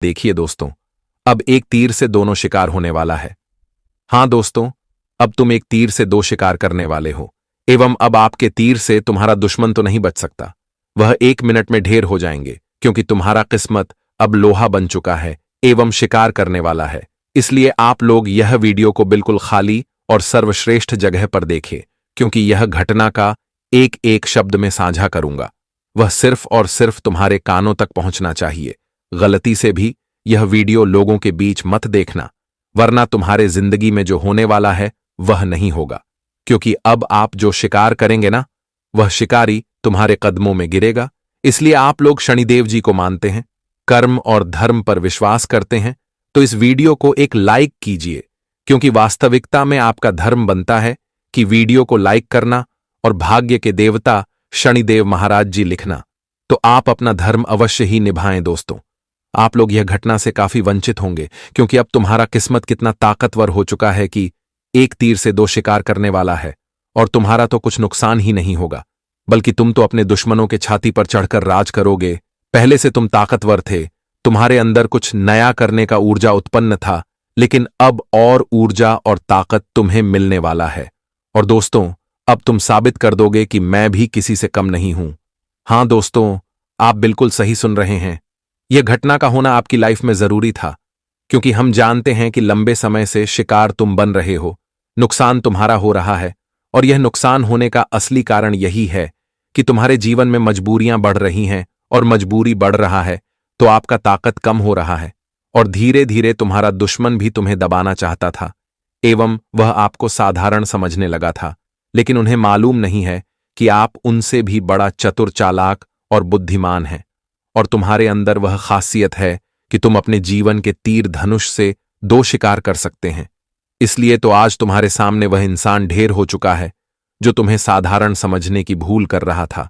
देखिए दोस्तों, अब एक तीर से दोनों शिकार होने वाला है। हाँ दोस्तों, अब तुम एक तीर से दो शिकार करने वाले हो, एवं अब आपके तीर से तुम्हारा दुश्मन तो नहीं बच सकता। वह 1 मिनट में ढेर हो जाएंगे, क्योंकि तुम्हारा किस्मत अब लोहा बन चुका है एवं शिकार करने वाला है। इसलिए आप लोग यह वीडियो को बिल्कुल खाली और सर्वश्रेष्ठ जगह पर देखें, क्योंकि यह घटना का एक एक शब्द में साझा करूंगा। वह सिर्फ और सिर्फ तुम्हारे कानों तक पहुंचना चाहिए। गलती से भी यह वीडियो लोगों के बीच मत देखना, वरना तुम्हारे जिंदगी में जो होने वाला है वह नहीं होगा। क्योंकि अब आप जो शिकार करेंगे ना, वह शिकारी तुम्हारे कदमों में गिरेगा। इसलिए आप लोग शनिदेव जी को मानते हैं, कर्म और धर्म पर विश्वास करते हैं, तो इस वीडियो को एक लाइक कीजिए, क्योंकि वास्तविकता में आपका धर्म बनता है कि वीडियो को लाइक करना और भाग्य के देवता शनिदेव महाराज जी लिखना। तो आप अपना धर्म अवश्य ही निभाएं दोस्तों। आप लोग यह घटना से काफी वंचित होंगे, क्योंकि अब तुम्हारा किस्मत कितना ताकतवर हो चुका है कि एक तीर से दो शिकार करने वाला है। और तुम्हारा तो कुछ नुकसान ही नहीं होगा, बल्कि तुम तो अपने दुश्मनों के छाती पर चढ़कर राज करोगे। पहले से तुम ताकतवर थे, तुम्हारे अंदर कुछ नया करने का ऊर्जा उत्पन्न था, लेकिन अब और ऊर्जा और ताकत तुम्हें मिलने वाला है। और दोस्तों, अब तुम साबित कर दोगे कि मैं भी किसी से कम नहीं हूं। हां दोस्तों, आप बिल्कुल सही सुन रहे हैं। यह घटना का होना आपकी लाइफ में जरूरी था, क्योंकि हम जानते हैं कि लंबे समय से शिकार तुम बन रहे हो, नुकसान तुम्हारा हो रहा है। और यह नुकसान होने का असली कारण यही है कि तुम्हारे जीवन में मजबूरियां बढ़ रही हैं, और मजबूरी बढ़ रहा है तो आपका ताकत कम हो रहा है। और धीरे धीरे तुम्हारा दुश्मन भी तुम्हें दबाना चाहता था, एवं वह आपको साधारण समझने लगा था। लेकिन उन्हें मालूम नहीं है कि आप उनसे भी बड़ा चतुर, चालाक और बुद्धिमान हैं। और तुम्हारे अंदर वह खासियत है कि तुम अपने जीवन के तीर धनुष से दो शिकार कर सकते हैं। इसलिए तो आज तुम्हारे सामने वह इंसान ढेर हो चुका है जो तुम्हें साधारण समझने की भूल कर रहा था।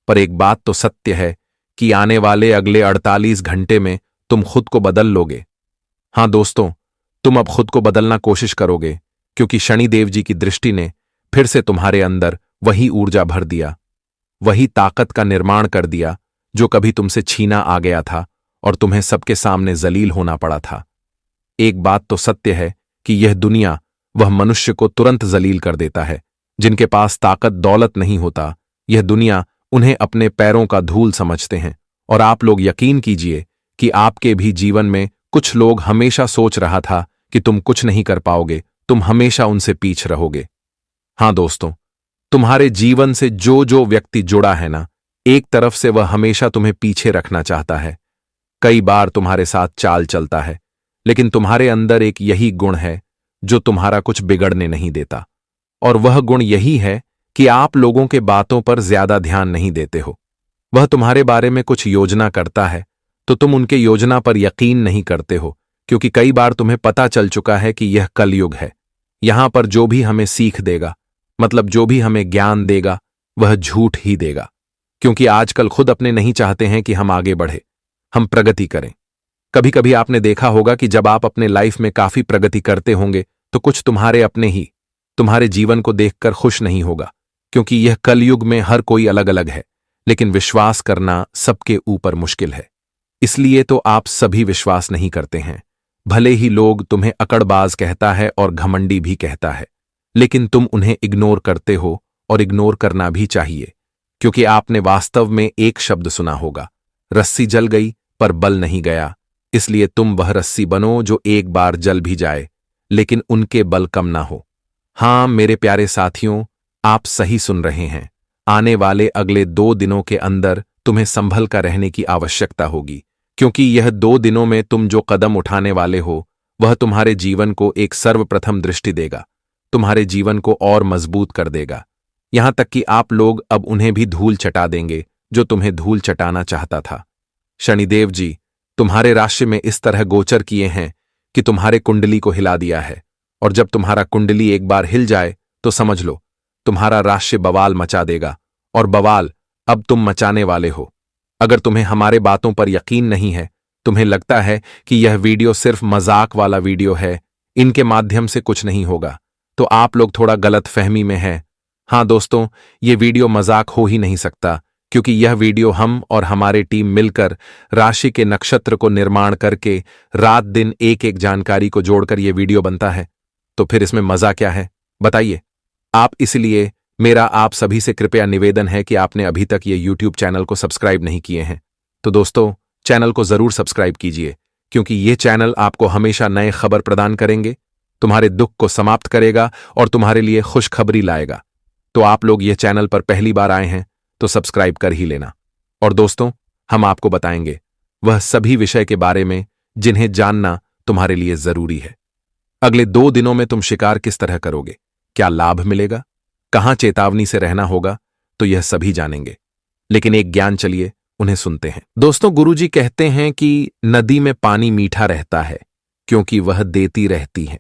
पर एक बात तो सत्य है कि आने वाले अगले 48 घंटे में तुम खुद को बदल लोगे। हां दोस्तों, तुम अब खुद को बदलना कोशिश करोगे, क्योंकि शनिदेव जी की दृष्टि ने फिर से तुम्हारे अंदर वही ऊर्जा भर दिया, वही ताकत का निर्माण कर दिया जो कभी तुमसे छीना आ गया था और तुम्हें सबके सामने जलील होना पड़ा था। एक बात तो सत्य है कि यह दुनिया वह मनुष्य को तुरंत जलील कर देता है जिनके पास ताकत दौलत नहीं होता। यह दुनिया उन्हें अपने पैरों का धूल समझते हैं। और आप लोग यकीन कीजिए कि आपके भी जीवन में कुछ लोग हमेशा सोच रहा था कि तुम कुछ नहीं कर पाओगे, तुम हमेशा उनसे पीछे रहोगे। हां दोस्तों, तुम्हारे जीवन से जो जो व्यक्ति जुड़ा है ना, एक तरफ से वह हमेशा तुम्हें पीछे रखना चाहता है। कई बार तुम्हारे साथ चाल चलता है, लेकिन तुम्हारे अंदर एक यही गुण है जो तुम्हारा कुछ बिगड़ने नहीं देता। और वह गुण यही है कि आप लोगों के बातों पर ज्यादा ध्यान नहीं देते हो। वह तुम्हारे बारे में कुछ योजना करता है तो तुम उनके योजना पर यकीन नहीं करते हो, क्योंकि कई बार तुम्हें पता चल चुका है कि यह कलयुग है। यहां पर जो भी हमें सीख देगा, मतलब जो भी हमें ज्ञान देगा, वह झूठ ही देगा। क्योंकि आजकल खुद अपने नहीं चाहते हैं कि हम आगे बढ़े, हम प्रगति करें। कभी कभी आपने देखा होगा कि जब आप अपने लाइफ में काफी प्रगति करते होंगे तो कुछ तुम्हारे अपने ही तुम्हारे जीवन को देखकर खुश नहीं होगा, क्योंकि यह कलयुग में हर कोई अलग अलग है, लेकिन विश्वास करना सबके ऊपर मुश्किल है। इसलिए तो आप सभी विश्वास नहीं करते हैं। भले ही लोग तुम्हें अकड़बाज कहता है और घमंडी भी कहता है, लेकिन तुम उन्हें इग्नोर करते हो, और इग्नोर करना भी चाहिए, क्योंकि आपने वास्तव में एक शब्द सुना होगा, रस्सी जल गई पर बल नहीं गया। इसलिए तुम वह रस्सी बनो जो एक बार जल भी जाए, लेकिन उनके बल कम ना हो। हां मेरे प्यारे साथियों, आप सही सुन रहे हैं। आने वाले अगले 2 दिनों के अंदर तुम्हें संभल कर रहने की आवश्यकता होगी, क्योंकि यह 2 दिनों में तुम जो कदम उठाने वाले हो वह तुम्हारे जीवन को एक सर्वप्रथम दृष्टि देगा, तुम्हारे जीवन को और मजबूत कर देगा। यहां तक कि आप लोग अब उन्हें भी धूल चटा देंगे जो तुम्हें धूल चटाना चाहता था। शनिदेव जी तुम्हारे राशि में इस तरह गोचर किए हैं कि तुम्हारे कुंडली को हिला दिया है। और जब तुम्हारा कुंडली एक बार हिल जाए तो समझ लो तुम्हारा राशि बवाल मचा देगा, और बवाल अब तुम मचाने वाले हो। अगर तुम्हें हमारे बातों पर यकीन नहीं है, तुम्हें लगता है कि यह वीडियो सिर्फ मजाक वाला वीडियो है, इनके माध्यम से कुछ नहीं होगा, तो आप लोग थोड़ा गलत फहमी में हैं। हां दोस्तों, ये वीडियो मजाक हो ही नहीं सकता, क्योंकि यह वीडियो हम और हमारे टीम मिलकर राशि के नक्षत्र को निर्माण करके रात दिन एक एक जानकारी को जोड़कर यह वीडियो बनता है। तो फिर इसमें मजा क्या है बताइए आप। इसलिए मेरा आप सभी से कृपया निवेदन है कि आपने अभी तक ये YouTube चैनल को सब्सक्राइब नहीं किए हैं तो दोस्तों चैनल को जरूर सब्सक्राइब कीजिए, क्योंकि ये चैनल आपको हमेशा नए खबर प्रदान करेंगे, तुम्हारे दुख को समाप्त करेगा और तुम्हारे लिए खुशखबरी लाएगा। तो आप लोग ये चैनल पर पहली बार आए हैं तो सब्सक्राइब कर ही लेना। और दोस्तों हम आपको बताएंगे वह सभी विषय के बारे में जिन्हें जानना तुम्हारे लिए जरूरी है। अगले 2 दिनों में तुम शिकार किस तरह करोगे, क्या लाभ मिलेगा, कहां चेतावनी से रहना होगा, तो यह सभी जानेंगे। लेकिन एक ज्ञान चलिए उन्हें सुनते हैं। दोस्तों गुरुजी कहते हैं कि नदी में पानी मीठा रहता है क्योंकि वह देती रहती है,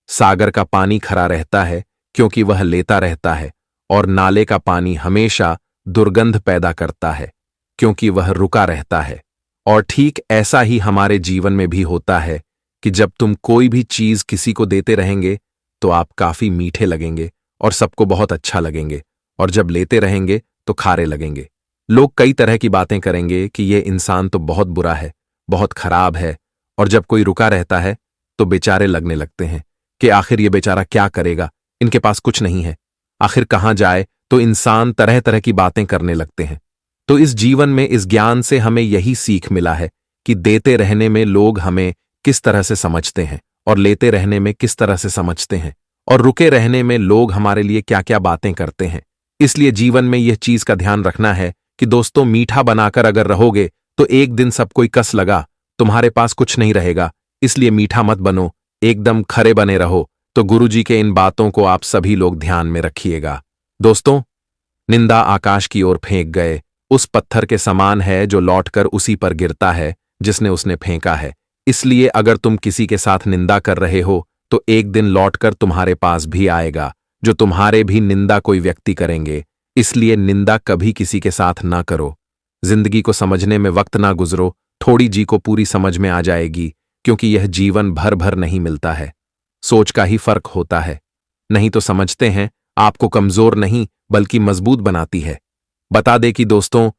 सागर का पानी खरा रहता है क्योंकि वह लेता रहता है, और नाले का पानी हमेशा दुर्गंध पैदा करता है क्योंकि वह रुका रहता है। और ठीक ऐसा ही हमारे जीवन में भी होता है कि जब तुम कोई भी चीज किसी को देते रहेंगे तो आप काफी मीठे लगेंगे और सबको बहुत अच्छा लगेंगे, और जब लेते रहेंगे तो खारे लगेंगे। लोग कई तरह की बातें करेंगे कि ये इंसान तो बहुत बुरा है, बहुत खराब है, और जब कोई रुका रहता है तो बेचारे लगने लगते हैं कि आखिर ये बेचारा क्या करेगा, इनके पास कुछ नहीं है, आखिर कहां जाए। तो इंसान तरह तरह की बातें करने लगते हैं। तो इस जीवन में इस ज्ञान से हमें यही सीख मिला है कि देते रहने में लोग हमें किस तरह से समझते हैं और लेते रहने में किस तरह से समझते हैं, और रुके रहने में लोग हमारे लिए क्या क्या बातें करते हैं। इसलिए जीवन में यह चीज का ध्यान रखना है कि दोस्तों मीठा बनाकर अगर रहोगे तो एक दिन सब कोई कस लगा, तुम्हारे पास कुछ नहीं रहेगा। इसलिए मीठा मत बनो, एकदम खरे बने रहो। तो गुरुजी के इन बातों को आप सभी लोग ध्यान में रखिएगा। दोस्तों निंदा आकाश की ओर फेंक गए उस पत्थर के समान है जो लौटकर उसी पर गिरता है जिसने उसने फेंका है। इसलिए अगर तुम किसी के साथ निंदा कर रहे हो तो एक दिन लौटकर तुम्हारे पास भी आएगा, जो तुम्हारे भी निंदा कोई व्यक्ति करेंगे। इसलिए निंदा कभी किसी के साथ ना करो। जिंदगी को समझने में वक्त ना गुजरो, थोड़ी जी को पूरी समझ में आ जाएगी, क्योंकि यह जीवन भर भर नहीं मिलता है। सोच का ही फर्क होता है। नहीं तो समझते हैं आपको कमजोर नहीं बल्कि मजबूत बनाती है। बता दे कि दोस्तों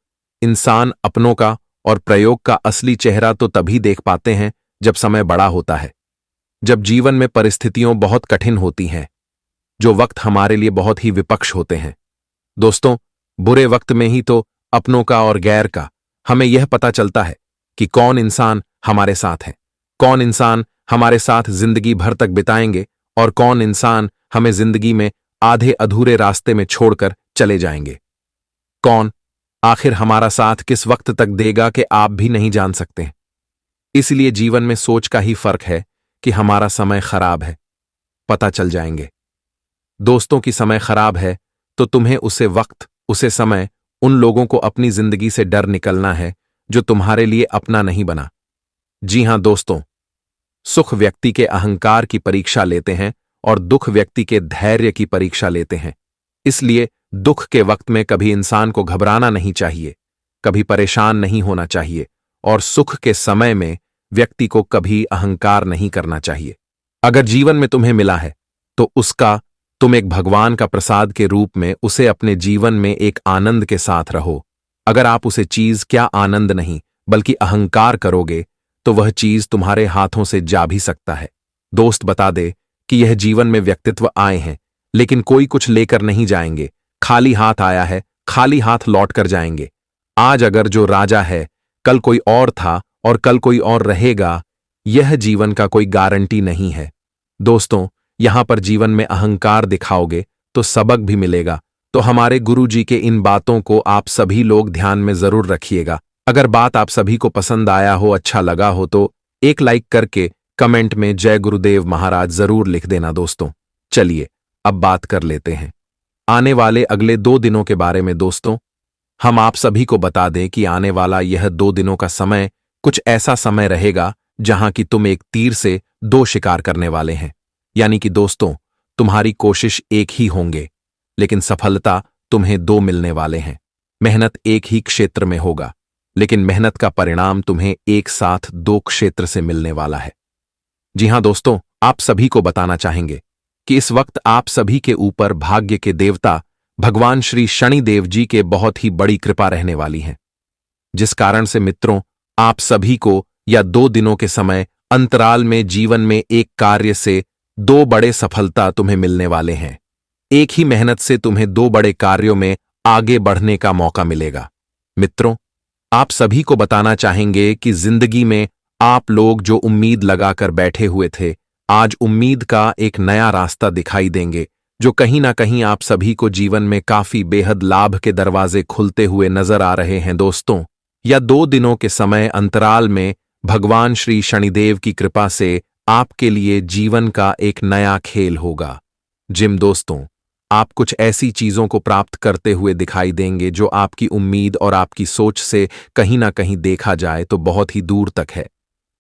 इंसान अपनों का और प्रयोग का असली चेहरा तो तभी देख पाते हैं जब समय बड़ा होता है, जब जीवन में परिस्थितियां बहुत कठिन होती हैं, जो वक्त हमारे लिए बहुत ही विपक्ष होते हैं। दोस्तों बुरे वक्त में ही तो अपनों का और गैर का हमें यह पता चलता है कि कौन इंसान हमारे साथ है, कौन इंसान हमारे साथ जिंदगी भर तक बिताएंगे और कौन इंसान हमें जिंदगी में आधे अधूरे रास्ते में छोड़कर चले जाएंगे। कौन आखिर हमारा साथ किस वक्त तक देगा कि आप भी नहीं जान सकते। इसलिए जीवन में सोच का ही फर्क है कि हमारा समय खराब है, पता चल जाएंगे। दोस्तों की समय खराब है तो तुम्हें उसे वक्त उसे समय उन लोगों को अपनी जिंदगी से डर निकलना है जो तुम्हारे लिए अपना नहीं बना। जी हां दोस्तों, सुख व्यक्ति के अहंकार की परीक्षा लेते हैं और दुख व्यक्ति के धैर्य की परीक्षा लेते हैं। इसलिए दुख के वक्त में कभी इंसान को घबराना नहीं चाहिए, कभी परेशान नहीं होना चाहिए, और सुख के समय में व्यक्ति को कभी अहंकार नहीं करना चाहिए। अगर जीवन में तुम्हें मिला है तो उसका तुम एक भगवान का प्रसाद के रूप में उसे अपने जीवन में एक आनंद के साथ रहो। अगर आप उसे चीज क्या आनंद नहीं बल्कि अहंकार करोगे तो वह चीज तुम्हारे हाथों से जा भी सकता है। दोस्त बता दे कि यह जीवन में व्यक्तित्व आए हैं लेकिन कोई कुछ लेकर नहीं जाएंगे। खाली हाथ आया है, खाली हाथ लौट कर जाएंगे। आज अगर जो राजा है कल कोई और था और कल कोई और रहेगा, यह जीवन का कोई गारंटी नहीं है। दोस्तों यहां पर जीवन में अहंकार दिखाओगे तो सबक भी मिलेगा। तो हमारे गुरुजी के इन बातों को आप सभी लोग ध्यान में जरूर रखिएगा। अगर बात आप सभी को पसंद आया हो, अच्छा लगा हो तो एक लाइक करके कमेंट में जय गुरुदेव महाराज जरूर लिख देना। दोस्तों चलिए अब बात कर लेते हैं आने वाले अगले 2 दिनों के बारे में। दोस्तों हम आप सभी को बता दें कि आने वाला यह 2 दिनों का समय कुछ ऐसा समय रहेगा जहां कि तुम एक तीर से 2 शिकार करने वाले हैं। यानी कि दोस्तों तुम्हारी कोशिश एक ही होंगे लेकिन सफलता तुम्हें 2 मिलने वाले हैं। मेहनत एक ही क्षेत्र में होगा लेकिन मेहनत का परिणाम तुम्हें एक साथ 2 क्षेत्र से मिलने वाला है। जी हां दोस्तों, आप सभी को बताना चाहेंगे कि इस वक्त आप सभी के ऊपर भाग्य के देवता भगवान श्री शनिदेव जी के बहुत ही बड़ी कृपा रहने वाली है, जिस कारण से मित्रों आप सभी को या 2 दिनों के समय अंतराल में जीवन में एक कार्य से 2 बड़े सफलता तुम्हें मिलने वाले हैं। एक ही मेहनत से तुम्हें 2 बड़े कार्यों में आगे बढ़ने का मौका मिलेगा। मित्रों, आप सभी को बताना चाहेंगे कि जिंदगी में आप लोग जो उम्मीद लगाकर बैठे हुए थे, आज उम्मीद का एक नया रास्ता दिखाई देंगे, जो कहीं ना कहीं आप सभी को जीवन में काफी बेहद लाभ के दरवाजे खुलते हुए नजर आ रहे हैं। दोस्तों, या 2 दिनों के समय अंतराल में भगवान श्री शनिदेव की कृपा से आपके लिए जीवन का एक नया खेल होगा। दोस्तों, आप कुछ ऐसी चीजों को प्राप्त करते हुए दिखाई देंगे जो आपकी उम्मीद और आपकी सोच से कहीं ना कहीं देखा जाए तो बहुत ही दूर तक है।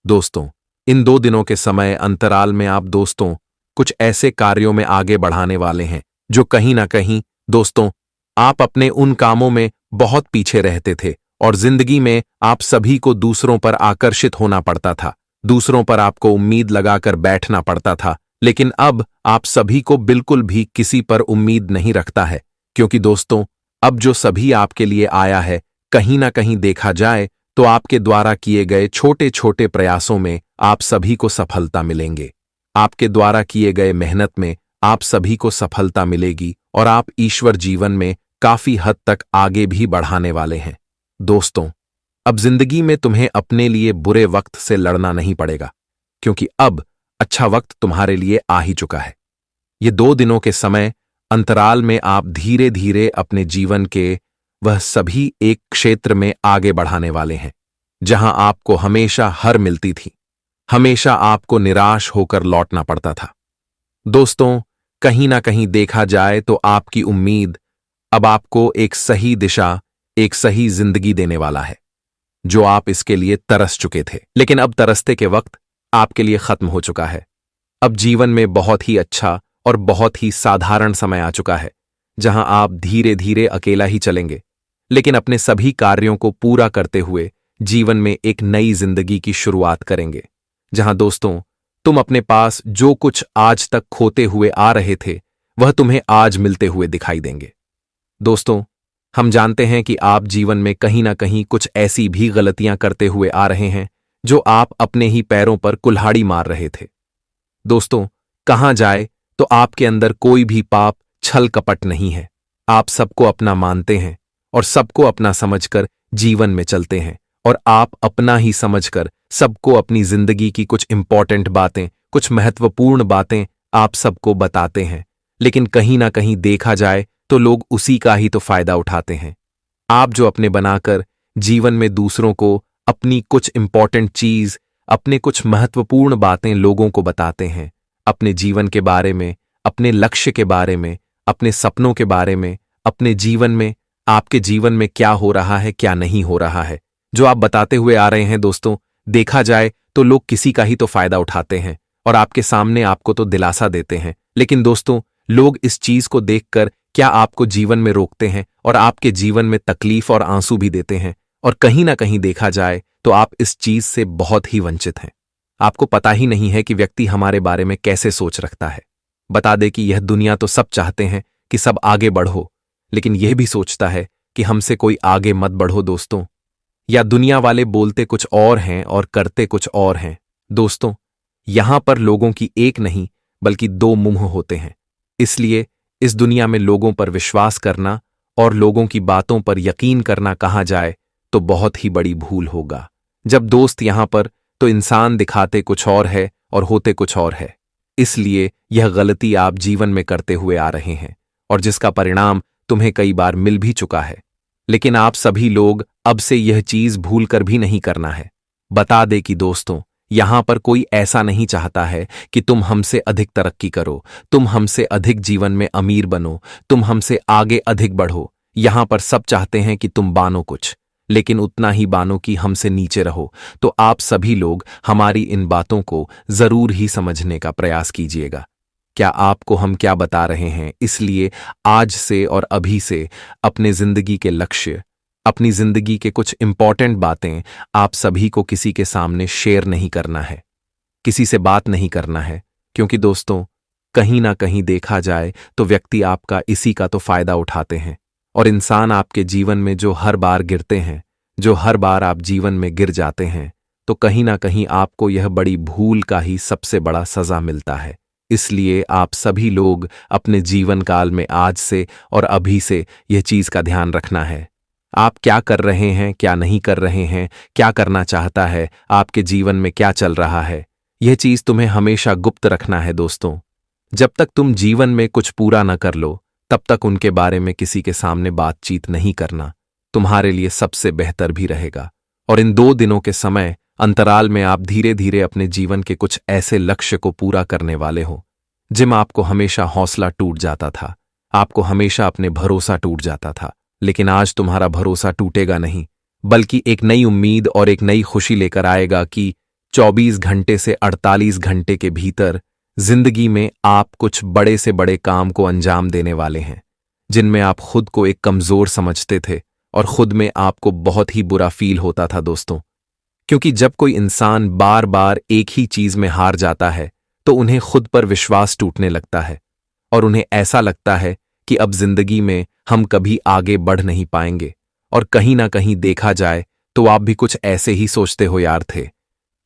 दोस्तों, इन 2 दिनों के समय अंतराल में आप दोस्तों कुछ ऐसे कार्यों में आगे बढ़ाने वाले हैं जो कहीं ना कहीं दोस्तों आप अपने उन कामों में बहुत पीछे रहते थे और जिंदगी में आप सभी को दूसरों पर आकर्षित होना पड़ता था, दूसरों पर आपको उम्मीद लगाकर बैठना पड़ता था। लेकिन अब आप सभी को बिल्कुल भी किसी पर उम्मीद नहीं रखता है, क्योंकि दोस्तों अब जो सभी आपके लिए आया है, कहीं ना कहीं देखा जाए तो आपके द्वारा किए गए छोटे छोटे प्रयासों में आप सभी को सफलता मिलेंगे। आपके द्वारा किए गए मेहनत में आप सभी को सफलता मिलेगी और आप ईश्वर जीवन में काफी हद तक आगे भी बढ़ाने वाले हैं। दोस्तों, अब जिंदगी में तुम्हें अपने लिए बुरे वक्त से लड़ना नहीं पड़ेगा, क्योंकि अब अच्छा वक्त तुम्हारे लिए आ ही चुका है। ये 2 दिनों के समय अंतराल में आप धीरे धीरे अपने जीवन के वह सभी एक क्षेत्र में आगे बढ़ाने वाले हैं जहां आपको हमेशा हार मिलती थी, हमेशा आपको निराश होकर लौटना पड़ता था। दोस्तों, कहीं ना कहीं देखा जाए तो आपकी उम्मीद अब आपको एक सही दिशा, एक सही जिंदगी देने वाला है, जो आप इसके लिए तरस चुके थे। लेकिन अब तरसते के वक्त आपके लिए खत्म हो चुका है। अब जीवन में बहुत ही अच्छा और बहुत ही साधारण समय आ चुका है, जहां आप धीरे धीरे अकेला ही चलेंगे, लेकिन अपने सभी कार्यों को पूरा करते हुए जीवन में एक नई जिंदगी की शुरुआत करेंगे, जहां दोस्तों तुम अपने पास जो कुछ आज तक खोते हुए आ रहे थे, वह तुम्हें आज मिलते हुए दिखाई देंगे। दोस्तों, हम जानते हैं कि आप जीवन में कहीं ना कहीं कुछ ऐसी भी गलतियां करते हुए आ रहे हैं जो आप अपने ही पैरों पर कुल्हाड़ी मार रहे थे। दोस्तों, कहां जाए तो आपके अंदर कोई भी पाप, छल कपट नहीं है। आप सबको अपना मानते हैं और सबको अपना समझकर जीवन में चलते हैं, और आप अपना ही समझकर सबको अपनी जिंदगी की कुछ इंपॉर्टेंट बातें, कुछ महत्वपूर्ण बातें आप सबको बताते हैं। लेकिन कहीं ना कहीं देखा जाए तो लोग उसी का ही तो फायदा उठाते हैं। आप जो अपने बनाकर जीवन में दूसरों को अपनी कुछ इंपॉर्टेंट चीज, अपने कुछ महत्वपूर्ण बातें लोगों को बताते हैं, अपने जीवन के बारे में, अपने लक्ष्य के बारे में, अपने सपनों के बारे में, अपने जीवन में, आपके जीवन में क्या हो रहा है, क्या नहीं हो रहा है, जो आप बताते हुए आ रहे हैं। दोस्तों, देखा जाए तो लोग किसी का ही तो फायदा उठाते हैं और आपके सामने आपको तो दिलासा देते हैं, लेकिन दोस्तों लोग इस चीज को देखकर क्या आपको जीवन में रोकते हैं और आपके जीवन में तकलीफ और आंसू भी देते हैं, और कहीं ना कहीं देखा जाए तो आप इस चीज से बहुत ही वंचित हैं। आपको पता ही नहीं है कि व्यक्ति हमारे बारे में कैसे सोच रखता है। बता दे कि यह दुनिया तो सब चाहते हैं कि सब आगे बढ़ो, लेकिन यह भी सोचता है कि हमसे कोई आगे मत बढ़ो। दोस्तों, या दुनिया वाले बोलते कुछ और हैं और करते कुछ और हैं। दोस्तों, यहां पर लोगों की एक नहीं बल्कि 2 मुंह होते हैं। इसलिए इस दुनिया में लोगों पर विश्वास करना और लोगों की बातों पर यकीन करना कहा जाए तो बहुत ही बड़ी भूल होगा। जब दोस्त यहां पर तो इंसान दिखाते कुछ और है और होते कुछ और है। इसलिए यह गलती आप जीवन में करते हुए आ रहे हैं और जिसका परिणाम तुम्हें कई बार मिल भी चुका है। लेकिन आप सभी लोग अब से यह चीज भूल कर भी नहीं करना है। बता दे कि दोस्तों, यहां पर कोई ऐसा नहीं चाहता है कि तुम हमसे अधिक तरक्की करो, तुम हमसे अधिक जीवन में अमीर बनो, तुम हमसे आगे अधिक बढ़ो। यहां पर सब चाहते हैं कि तुम बानो कुछ, लेकिन उतना ही बानो कि हमसे नीचे रहो। तो आप सभी लोग हमारी इन बातों को जरूर ही समझने का प्रयास कीजिएगा। क्या आपको हम क्या बता रहे हैं? इसलिए आज से और अभी से अपने जिंदगी के लक्ष्य, अपनी जिंदगी के कुछ इंपॉर्टेंट बातें आप सभी को किसी के सामने शेयर नहीं करना है, किसी से बात नहीं करना है, क्योंकि दोस्तों कहीं ना कहीं देखा जाए तो व्यक्ति आपका इसी का तो फायदा उठाते हैं। और इंसान आपके जीवन में जो हर बार गिरते हैं, जो हर बार आप जीवन में गिर जाते हैं, तो कहीं ना कहीं आपको यह बड़ी भूल का ही सबसे बड़ा सजा मिलता है। इसलिए आप सभी लोग अपने जीवन काल में आज से और अभी से यह चीज का ध्यान रखना है। आप क्या कर रहे हैं, क्या नहीं कर रहे हैं, क्या करना चाहता है, आपके जीवन में क्या चल रहा है, यह चीज तुम्हें हमेशा गुप्त रखना है दोस्तों। जब तक तुम जीवन में कुछ पूरा न कर लो, तब तक उनके बारे में किसी के सामने बातचीत नहीं करना तुम्हारे लिए सबसे बेहतर भी रहेगा। और इन 2 दिनों के समय अंतराल में आप धीरे धीरे अपने जीवन के कुछ ऐसे लक्ष्य को पूरा करने वाले हो जिम आपको हमेशा हौसला टूट जाता था, आपको हमेशा अपने भरोसा टूट जाता था। लेकिन आज तुम्हारा भरोसा टूटेगा नहीं, बल्कि एक नई उम्मीद और एक नई खुशी लेकर आएगा कि 24 घंटे से 48 घंटे के भीतर जिंदगी में आप कुछ बड़े से बड़े काम को अंजाम देने वाले हैं, जिनमें आप खुद को एक कमजोर समझते थे और खुद में आपको बहुत ही बुरा फील होता था दोस्तों। क्योंकि जब कोई इंसान बार बार एक ही चीज में हार जाता है तो उन्हें खुद पर विश्वास टूटने लगता है और उन्हें ऐसा लगता है कि अब जिंदगी में हम कभी आगे बढ़ नहीं पाएंगे। और कहीं ना कहीं देखा जाए तो आप भी कुछ ऐसे ही सोचते हो यार थे।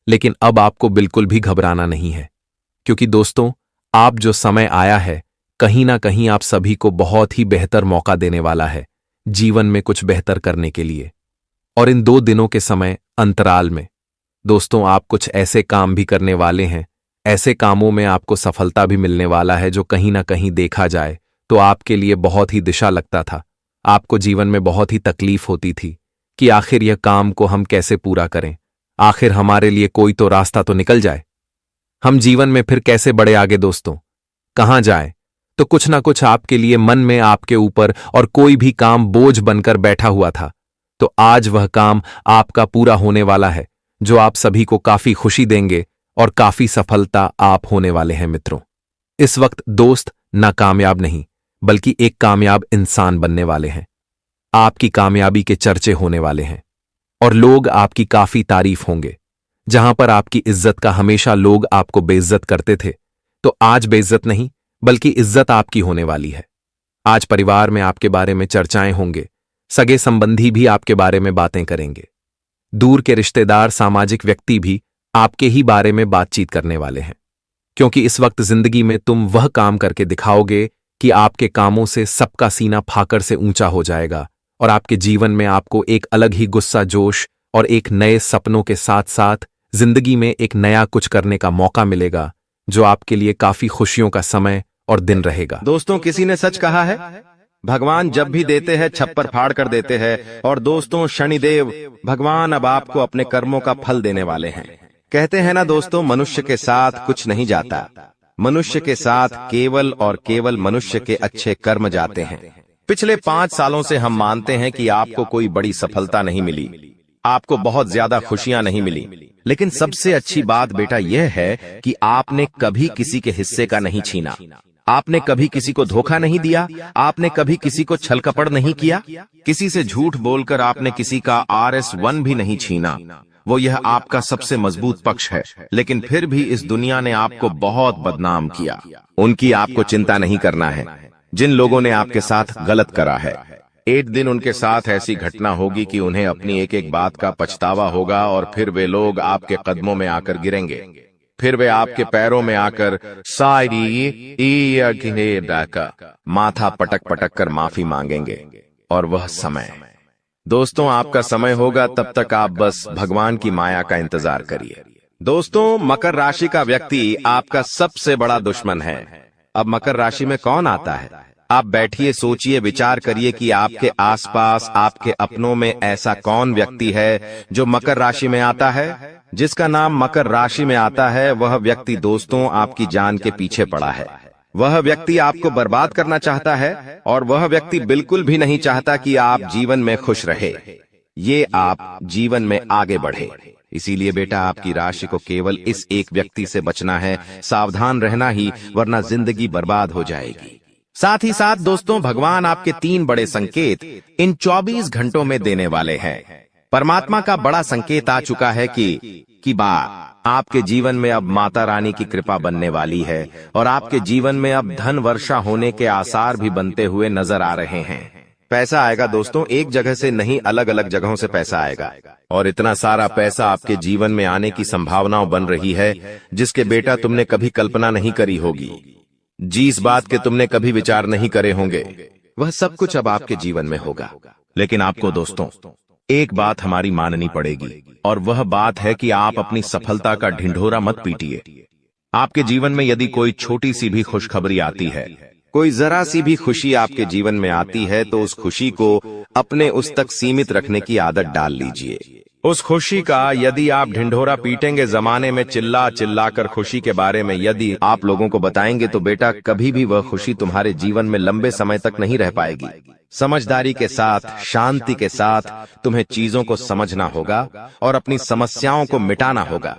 लेकिन अब आपको बिल्कुल भी घबराना नहीं है, क्योंकि दोस्तों आप जो समय आया है, कहीं ना कहीं आप सभी को बहुत ही बेहतर मौका देने वाला है जीवन में कुछ बेहतर करने के लिए। और इन 2 दिनों के समय अंतराल में दोस्तों आप कुछ ऐसे काम भी करने वाले हैं, ऐसे कामों में आपको सफलता भी मिलने वाला है जो कहीं ना कहीं देखा जाए तो आपके लिए बहुत ही दिशा लगता था। आपको जीवन में बहुत ही तकलीफ होती थी कि आखिर यह काम को हम कैसे पूरा करें, आखिर हमारे लिए कोई तो रास्ता तो निकल जाए, हम जीवन में फिर कैसे बढ़े आगे दोस्तों, कहां जाए। तो कुछ ना कुछ आपके लिए मन में आपके ऊपर और कोई भी काम बोझ बनकर बैठा हुआ था। तो आज वह काम आपका पूरा होने वाला है जो आप सभी को काफी खुशी देंगे और काफी सफलता आप होने वाले हैं मित्रों। इस वक्त दोस्त नाकामयाब नहीं बल्कि एक कामयाब इंसान बनने वाले हैं। आपकी कामयाबी के चर्चे होने वाले हैं और लोग आपकी काफी तारीफ होंगे। जहां पर आपकी इज्जत का हमेशा लोग आपको बेइज्जत करते थे, तो आज बेइज्जत नहीं बल्कि इज्जत आपकी होने वाली है। आज परिवार में आपके बारे में चर्चाएं होंगे, सगे संबंधी भी आपके बारे में बातें करेंगे, दूर के रिश्तेदार, सामाजिक व्यक्ति भी आपके ही बारे में बातचीत करने वाले हैं। क्योंकि इस वक्त जिंदगी में तुम वह काम करके दिखाओगे कि आपके कामों से सबका सीना फाकर से ऊंचा हो जाएगा और आपके जीवन में आपको एक अलग ही गुस्सा, जोश और एक नए सपनों के साथ साथ जिंदगी में एक नया कुछ करने का मौका मिलेगा जो आपके लिए काफी खुशियों का समय और दिन रहेगा। दोस्तों किसी ने सच कहा है, भगवान जब भी देते हैं छप्पर फाड़ कर देते हैं। और दोस्तों शनिदेव भगवान अब आपको अपने कर्मों का फल देने वाले हैं। कहते हैं ना दोस्तों, मनुष्य के साथ कुछ नहीं जाता, मनुष्य के साथ केवल और केवल मनुष्य के अच्छे कर्म जाते हैं। पिछले 5 सालों से हम मानते हैं कि आपको कोई बड़ी सफलता नहीं मिली, आपको बहुत ज्यादा खुशियां नहीं मिली, लेकिन सबसे अच्छी बात बेटा यह है कि आपने कभी किसी के हिस्से का नहीं छीना, आपने कभी किसी को धोखा नहीं दिया, आपने कभी किसी को छल कपट नहीं किया, किसी से झूठ बोलकर आपने किसी का RS1 भी नहीं छीना। वो यह आपका सबसे मजबूत पक्ष है। लेकिन फिर भी इस दुनिया ने आपको बहुत बदनाम किया। उनकी आपको चिंता नहीं करना है। जिन लोगों ने आपके साथ गलत करा है, एक दिन उनके साथ ऐसी घटना होगी कि उन्हें अपनी एक एक बात का पछतावा होगा और फिर वे लोग आपके कदमों में आकर गिरेंगे, फिर वे आपके पैरों में आकर माथा पटक पटक कर माफी मांगेंगे। और वह समय दोस्तों आपका समय होगा, तब तक आप बस भगवान की माया का इंतजार करिए। दोस्तों मकर राशि का व्यक्ति आपका सबसे बड़ा दुश्मन है। अब मकर राशि में कौन आता है? आप बैठिए, सोचिए, विचार करिए कि आपके आसपास, आपके अपनों में ऐसा कौन व्यक्ति है जो मकर राशि में आता है। जिसका नाम मकर राशि में आता है वह व्यक्ति दोस्तों आपकी जान के पीछे पड़ा है। वह व्यक्ति आपको बर्बाद करना चाहता है और वह व्यक्ति बिल्कुल भी नहीं चाहता कि आप जीवन में खुश रहे, ये आप जीवन में आगे बढ़े। इसीलिए बेटा आपकी राशि को केवल इस एक व्यक्ति से बचना है, सावधान रहना ही, वरना जिंदगी बर्बाद हो जाएगी। साथ ही साथ दोस्तों भगवान आपके 3 बड़े संकेत इन 24 घंटों में देने वाले हैं। परमात्मा का बड़ा संकेत आ चुका है कि की बात, आपके जीवन में अब माता रानी की कृपा बनने वाली है और आपके जीवन में अब धन वर्षा होने के आसार भी बनते हुए नजर आ रहे हैं। पैसा आएगा दोस्तों, एक जगह से नहीं, अलग अलग जगहों से पैसा आएगा और इतना सारा पैसा आपके जीवन में आने की संभावनाएं बन रही है जिसके बेटा तुमने कभी कल्पना नहीं करी होगी। जिस बात के तुमने कभी विचार नहीं करे होंगे वह सब कुछ अब आपके जीवन में होगा। लेकिन आपको दोस्तों एक बात हमारी माननी पड़ेगी और वह बात है कि आप अपनी सफलता का ढिंढोरा मत पीटिए। आपके जीवन में यदि कोई छोटी सी भी खुशखबरी आती है, कोई जरा सी भी खुशी आपके जीवन में आती है, तो उस खुशी को अपने उस तक सीमित रखने की आदत डाल लीजिए। उस खुशी का यदि आप ढिंढोरा पीटेंगे, जमाने में चिल्ला चिल्ला कर खुशी के बारे में यदि आप लोगों को बताएंगे, तो बेटा कभी भी वह खुशी तुम्हारे जीवन में लंबे समय तक नहीं रह पाएगी। समझदारी के साथ, शांति के साथ तुम्हें चीजों को समझना होगा और अपनी समस्याओं को मिटाना होगा,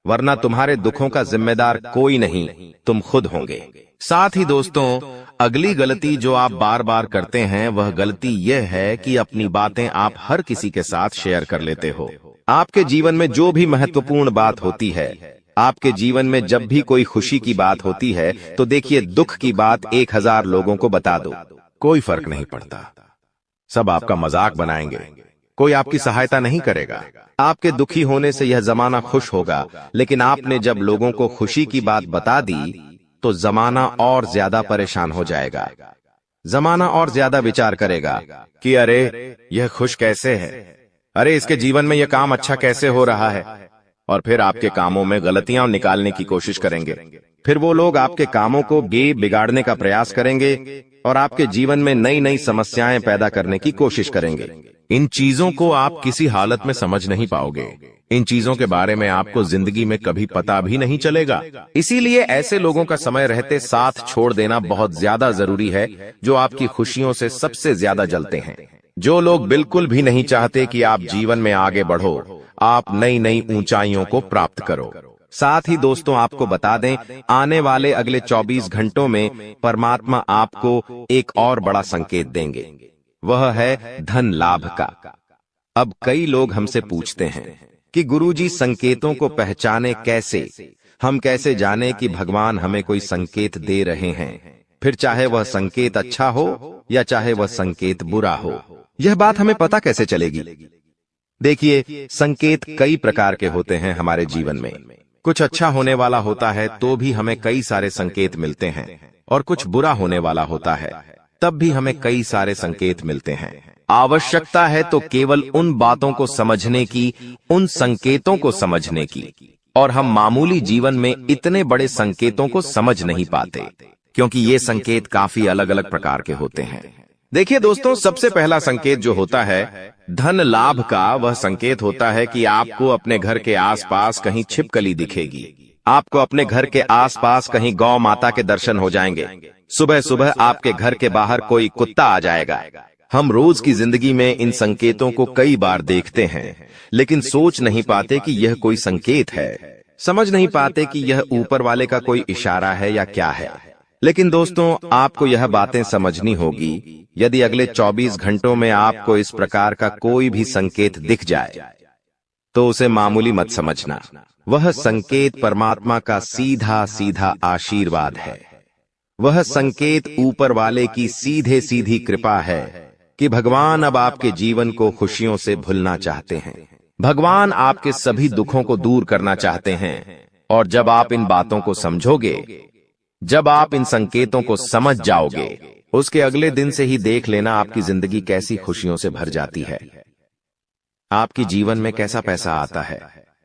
वरना तुम्हारे दुखों का जिम्मेदार कोई नहीं, तुम खुद होंगे। साथ ही दोस्तों अगली गलती जो आप बार बार करते हैं वह गलती यह है कि अपनी बातें आप हर किसी के साथ शेयर कर लेते हो। आपके जीवन में जो भी महत्वपूर्ण बात होती है, आपके जीवन में जब भी कोई खुशी की बात होती है, तो देखिए दुख की बात 1000 लोगों को बता दो, कोई फर्क नहीं पड़ता। सब आपका मजाक बनाएंगे, कोई आपकी सहायता नहीं करेगा। आपके दुखी होने से यह जमाना खुश होगा, लेकिन आपने जब लोगों को खुशी की बात बता दी तो जमाना और ज्यादा परेशान हो जाएगा। जमाना और ज्यादा विचार करेगा कि अरे यह खुश कैसे है, अरे इसके जीवन में यह काम अच्छा कैसे हो रहा है, और फिर आपके कामों में गलतियां निकालने की कोशिश करेंगे। फिर वो लोग आपके कामों को बिगाड़ने का प्रयास करेंगे और आपके जीवन में नई नई समस्याएं पैदा करने की कोशिश करेंगे। इन चीजों को आप किसी हालत में समझ नहीं पाओगे। इन चीजों के बारे में आपको जिंदगी में कभी पता भी नहीं चलेगा। इसीलिए ऐसे लोगों का समय रहते साथ छोड़ देना बहुत ज्यादा जरूरी है, जो आपकी खुशियों से सबसे ज्यादा जलते हैं। जो लोग बिल्कुल भी नहीं चाहते कि आप जीवन में आगे बढ़ो, आप नई नई ऊंचाइयों को प्राप्त करो। साथ ही दोस्तों आपको बता दें, आने वाले अगले 24 घंटों में परमात्मा आपको एक और बड़ा संकेत देंगे, वह है धन लाभ का। अब कई लोग हमसे पूछते हैं कि गुरुजी संकेतों को पहचाने कैसे, हम कैसे जाने कि भगवान हमें कोई संकेत दे रहे हैं, फिर चाहे वह संकेत अच्छा हो या चाहे वह संकेत बुरा हो, यह बात हमें पता कैसे चलेगी। देखिए संकेत कई प्रकार के होते हैं हमारे जीवन में। कुछ अच्छा होने वाला होता है तो भी हमें कई सारे संकेत मिलते हैं, और कुछ बुरा होने वाला होता है तब भी हमें कई सारे संकेत मिलते हैं। आवश्यकता है तो केवल उन बातों को समझने की, उन संकेतों को समझने की, और हम मामूली जीवन में इतने बड़े संकेतों को समझ नहीं पाते, क्योंकि ये संकेत काफी अलग अलग प्रकार के होते हैं। देखिए दोस्तों, सबसे पहला संकेत जो होता है धन लाभ का, वह संकेत होता है कि आपको अपने घर के आसपास कहीं छिपकली दिखेगी, आपको अपने घर के आसपास कहीं गौ माता के दर्शन हो जाएंगे, सुबह सुबह आपके घर के बाहर कोई कुत्ता आ जाएगा। हम रोज की जिंदगी में इन संकेतों को कई बार देखते हैं, लेकिन सोच नहीं पाते कि यह कोई संकेत है, समझ नहीं पाते कि यह ऊपर वाले का कोई इशारा है या क्या है। लेकिन दोस्तों आपको यह बातें समझनी होगी, यदि अगले 24 घंटों में आपको इस प्रकार का कोई भी संकेत दिख जाए तो उसे मामूली मत समझना, वह संकेत परमात्मा का सीधा सीधा आशीर्वाद है। वह संकेत ऊपर वाले की सीधे सीधी कृपा है कि भगवान अब आपके जीवन को खुशियों से भुलना चाहते हैं। भगवान आपके सभी दुखों को दूर करना चाहते हैं, और जब आप इन बातों को समझोगे, जब आप इन संकेतों को समझ जाओगे, उसके अगले दिन से ही देख लेना आपकी जिंदगी कैसी खुशियों से भर जाती है। आपकी जीवन में कैसा पैसा आता है।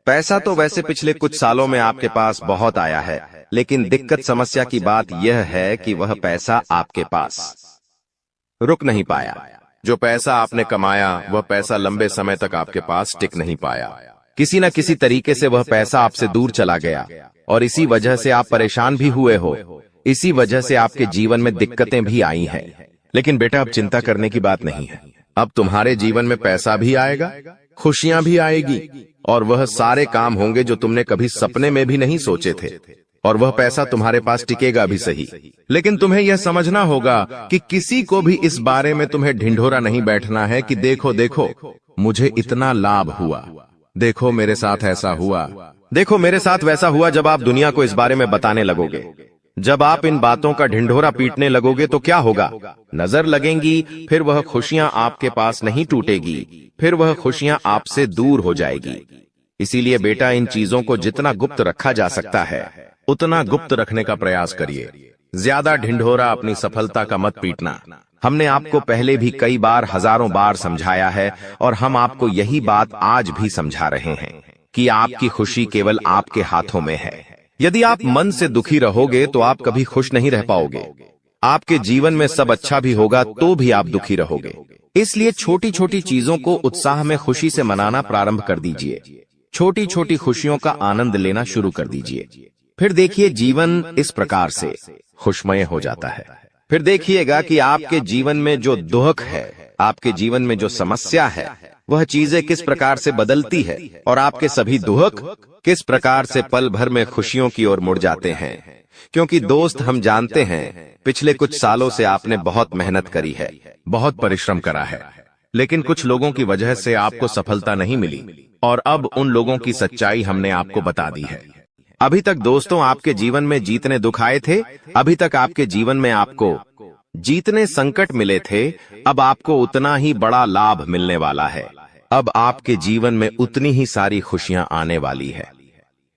पैसा तो वैसे पिछले कुछ सालों में आपके पास बहुत आया है, लेकिन दिक्कत समस्या की बात यह है कि वह पैसा आपके पास रुक नहीं पाया। जो पैसा आपने कमाया वह पैसा लंबे समय तक आपके पास टिक नहीं पाया। किसी न किसी तरीके से वह पैसा आपसे दूर चला गया, और इसी वजह से आप परेशान भी हुए हो, इसी वजह से आपके जीवन में दिक्कतें भी आई हैं। लेकिन बेटा अब चिंता करने की बात नहीं है, अब तुम्हारे जीवन में पैसा भी आएगा, खुशियां भी आएगी, और वह सारे काम होंगे जो तुमने कभी सपने में भी नहीं सोचे थे, और वह पैसा तुम्हारे पास टिकेगा भी सही। लेकिन तुम्हें यह समझना होगा कि किसी को भी इस बारे में तुम्हें ढिंढोरा नहीं बैठना है कि देखो देखो मुझे इतना लाभ हुआ, देखो मेरे साथ ऐसा हुआ, देखो मेरे साथ वैसा हुआ। जब आप दुनिया को इस बारे में बताने लगोगे, जब आप इन बातों का ढिंढोरा पीटने लगोगे तो क्या होगा? नजर लगेंगी, फिर वह खुशियां आपके पास नहीं टूटेगी, फिर वह खुशियां आपसे दूर हो जाएगी। इसीलिए बेटा, इन चीजों को जितना गुप्त रखा जा सकता है उतना गुप्त रखने का प्रयास करिए। ज्यादा ढिंढोरा अपनी सफलता का मत पीटना। हमने आपको पहले भी कई बार, हजारों बार समझाया है और हम आपको यही बात आज भी समझा रहे हैं कि आपकी खुशी केवल आपके हाथों में है। यदि आप मन से दुखी रहोगे तो आप कभी खुश नहीं रह पाओगे। आपके जीवन में सब अच्छा भी होगा तो भी आप दुखी रहोगे। इसलिए छोटी छोटी चीजों को उत्साह में खुशी से मनाना प्रारंभ कर दीजिए। छोटी छोटी खुशियों का आनंद लेना शुरू कर दीजिए। फिर देखिए जीवन इस प्रकार से खुशमय हो जाता है। फिर देखिएगा कि आपके जीवन में जो दुख है, आपके जीवन में जो समस्या है, वह चीजें किस प्रकार से बदलती है और आपके सभी दुख किस प्रकार से पल भर में खुशियों की ओर मुड़ जाते हैं। क्योंकि दोस्त, हम जानते हैं पिछले कुछ सालों से आपने बहुत मेहनत करी है, बहुत परिश्रम करा है, लेकिन कुछ लोगों की वजह से आपको सफलता नहीं मिली और अब उन लोगों की सच्चाई हमने आपको बता दी है। अभी तक दोस्तों आपके जीवन में जितने दुख आए थे, अभी तक आपके जीवन में आपको जितने संकट मिले थे, अब आपको उतना ही बड़ा लाभ मिलने वाला है। अब आपके जीवन में उतनी ही सारी खुशियां आने वाली है।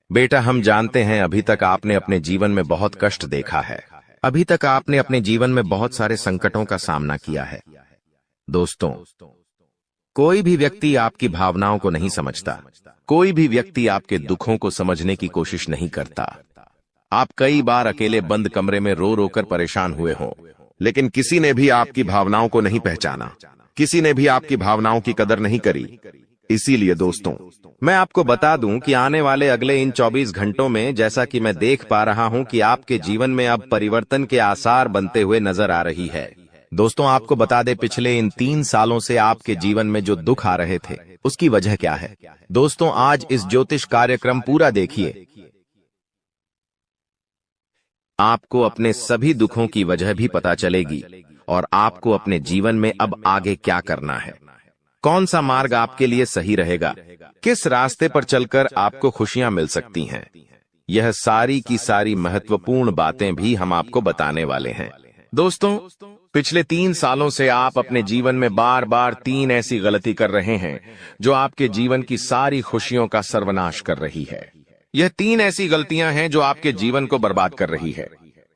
बेटा, हम जानते हैं अभी तक आपने अपने जीवन में बहुत कष्ट देखा है, अभी तक आपने अपने जीवन में बहुत सारे संकटों का सामना किया है। दोस्तों, कोई भी व्यक्ति आपकी भावनाओं को नहीं समझता, कोई भी व्यक्ति आपके दुखों को समझने की कोशिश नहीं करता। आप कई बार अकेले बंद कमरे में रो रो कर परेशान हुए हों, लेकिन किसी ने भी आपकी भावनाओं को नहीं पहचाना, किसी ने भी आपकी भावनाओं की कदर नहीं करी। इसीलिए दोस्तों, मैं आपको बता दूं कि आने वाले अगले इन 24 घंटों में, जैसा कि मैं देख पा रहा हूं कि आपके जीवन में अब परिवर्तन के आसार बनते हुए नजर आ रही है। दोस्तों, आपको बता दें, पिछले इन 3 सालों से आपके जीवन में जो दुख आ रहे थे, उसकी वजह क्या है? दोस्तों, आज इस ज्योतिष कार्यक्रम पूरा देखिए। आपको अपने सभी दुखों की वजह भी पता चलेगी और आपको अपने जीवन में अब आगे क्या करना है, कौन सा मार्ग आपके लिए सही रहेगा, किस रास्ते पर चलकर आपको खुशियां मिल सकती हैं। यह सारी की सारी महत्वपूर्ण बातें भी हम आपको बताने वाले हैं। दोस्तों, पिछले 3 सालों से आप अपने जीवन में बार बार 3 ऐसी गलती कर रहे हैं जो आपके जीवन की सारी खुशियों का सर्वनाश कर रही है। यह 3 ऐसी गलतियां हैं जो आपके जीवन को बर्बाद कर रही है।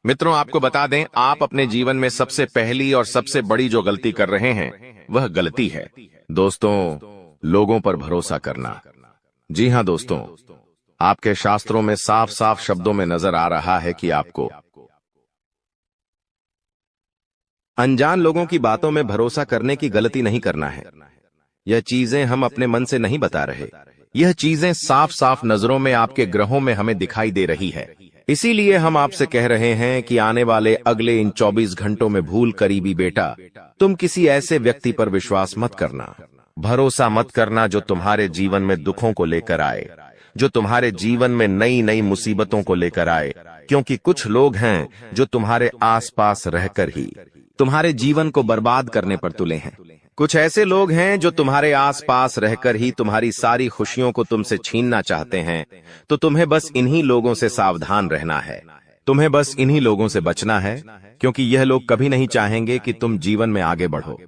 मित्रों, आपको बता दें, आप अपने जीवन में सबसे पहली और सबसे बड़ी जो गलती कर रहे हैं, वह गलती है दोस्तों, लोगों पर भरोसा करना। जी हां दोस्तों, आपके शास्त्रों में साफ साफ शब्दों में नजर आ रहा है कि आपको अनजान लोगों की बातों में भरोसा करने की गलती नहीं करना है। यह चीजें हम अपने मन से नहीं बता रहे, यह चीजें साफ साफ नजरों में आपके ग्रहों में हमें दिखाई दे रही है। इसीलिए हम आपसे कह रहे हैं कि आने वाले अगले इन 24 घंटों में भूल करीबी बेटा, तुम किसी ऐसे व्यक्ति पर विश्वास मत करना, भरोसा मत करना जो तुम्हारे जीवन में दुखों को लेकर आए, जो तुम्हारे जीवन में नई नई मुसीबतों को लेकर आए। क्योंकि कुछ लोग हैं जो तुम्हारे आसपास रहकर ही तुम्हारे जीवन को बर्बाद करने पर तुले हैं। कुछ ऐसे लोग हैं जो तुम्हारे आसपास रहकर ही तुम्हारी सारी खुशियों को तुमसे छीनना चाहते हैं। तो तुम्हें बस इन्हीं लोगों से सावधान रहना है, तुम्हें बस इन्हीं लोगों से बचना है, क्योंकि यह लोग कभी नहीं चाहेंगे कि तुम जीवन में आगे बढ़ो